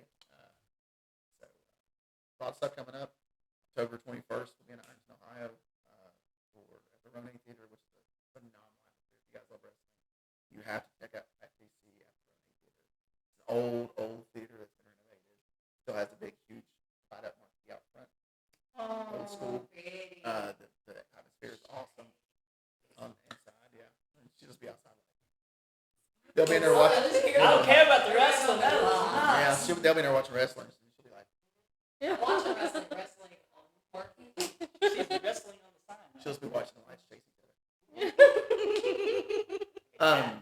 So, a lot of stuff coming up. October 21st, we'll be in Ironton, Ohio, for at the Unedited Theater, which is phenomenal atmosphere. If you guys love wrestling, you have to check out FTC after Unedited. It's an old theater that's been renovated. Still has a big, huge light up marquee out front. Old school. Pretty. The atmosphere is awesome on the inside. Yeah, and she'll just be outside. They'll be in there watching. I don't care about the wrestling. That was Yeah, nice. they'll be in there watching wrestling. She'll be like, Watching wrestling on marquee. She's wrestling on the sign. she'll just be watching the lights chase each other.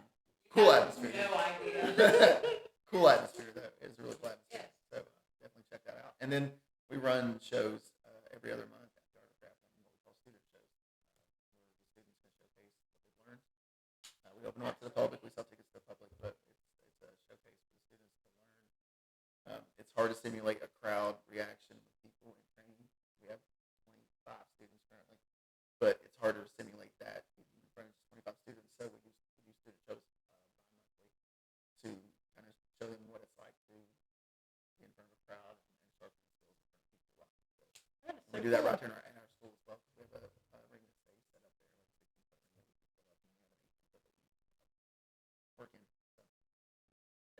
Cool atmosphere. No idea. Cool atmosphere though. It's a really cool atmosphere. Yes. So definitely check that out. And then we run shows every other month at the Art of Grappling, what we call student shows, where the students can showcase what they've learned. We open them up to the public. We sell tickets to the public, but it's a showcase for the students to learn. It's hard to simulate a crowd reaction with people in training. We have 25 students currently, but it's harder to simulate that in front of just 25 students. So we do student shows bi-monthly to kind of show them what it's like to be in front of a crowd and sharpen the skills in front of people. We do that right here in our school as well. We have a ring of space set up there, like 16 foot ring that we can set up, and we have an 8 foot that we working. So.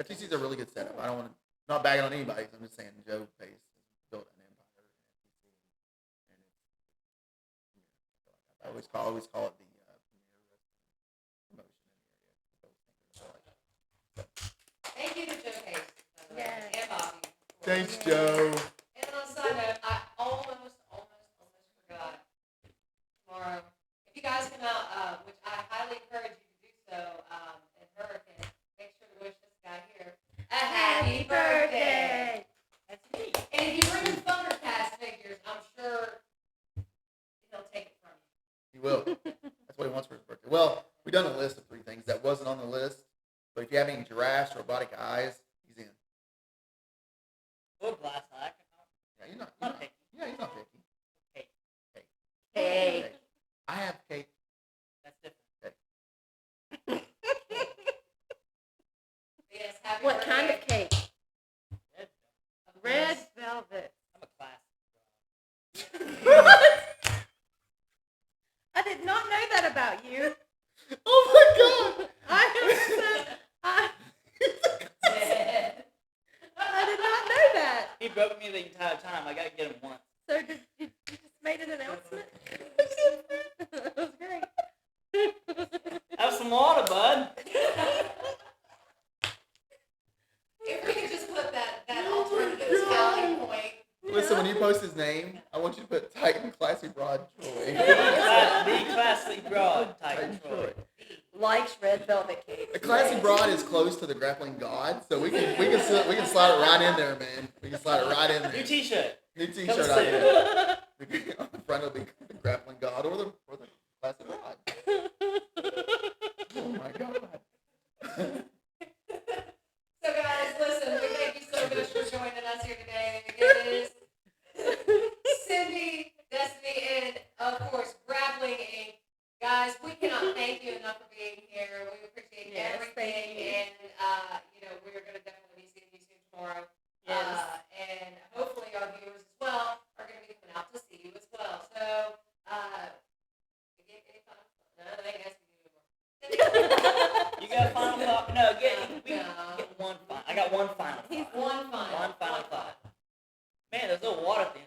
FTC is a really good setup. I don't want to not bagging on anybody. I'm just saying Joe Pace has built an empire in FTC, and it's I always call it the premier wrestling promotion in the area. Thank you to Joe Case. Yes. And Bobby. Thanks, Joe. And on a side note, I almost forgot. Tomorrow, if you guys come out, which I highly encourage you to do so, in Hurricane, make sure to wish this guy here a happy birthday. That's me. And if you bring him Thundercats figures, I'm sure he'll take it from you. He will. That's what he wants for his birthday. Well, we've done a list of 3 things that wasn't on the list, but if you have any giraffes, robotic eyes, he's in. Or glass eye. Yeah, he's not Not picky. Yeah, he's not picky. Cake. Cake. I have cake. That's different. Yes, happy What birthday. kind of cake? Red. Red velvet. I'm a classic. I did not know that about you. Oh my God! I did not know that. He broke me the entire time. I gotta get him once. So did you just made an announcement? That was great. Have some water, bud. If we could just put that alternative tally point. Listen, when you post his name, I want you to put Titan Classy Broad Troy. The classic broad Titan type Troy. Likes red velvet cake. The Classy Broad is close to the Grappling God, so we can slide it right in there, man. We can slide it right in New there. T-shirt. New Come T-shirt see idea. On the front will be the Grappling God or the Classy Broad. Oh my God. So guys, listen, we thank you so much for joining us here today. And again, it is Cindy, Destiny, and of course, Grappling Inc. Guys, we cannot thank you enough for being here. We appreciate Yes, everything, thank you. and we're going to definitely be seeing you soon tomorrow. Yes. And hopefully our viewers as well are going to be coming out to see you as well. So, any final? No, they ain't asking you anymore. You got a final thought? No, No. get one final. I got one final thought. One final. One final thought. Man, there's no water at the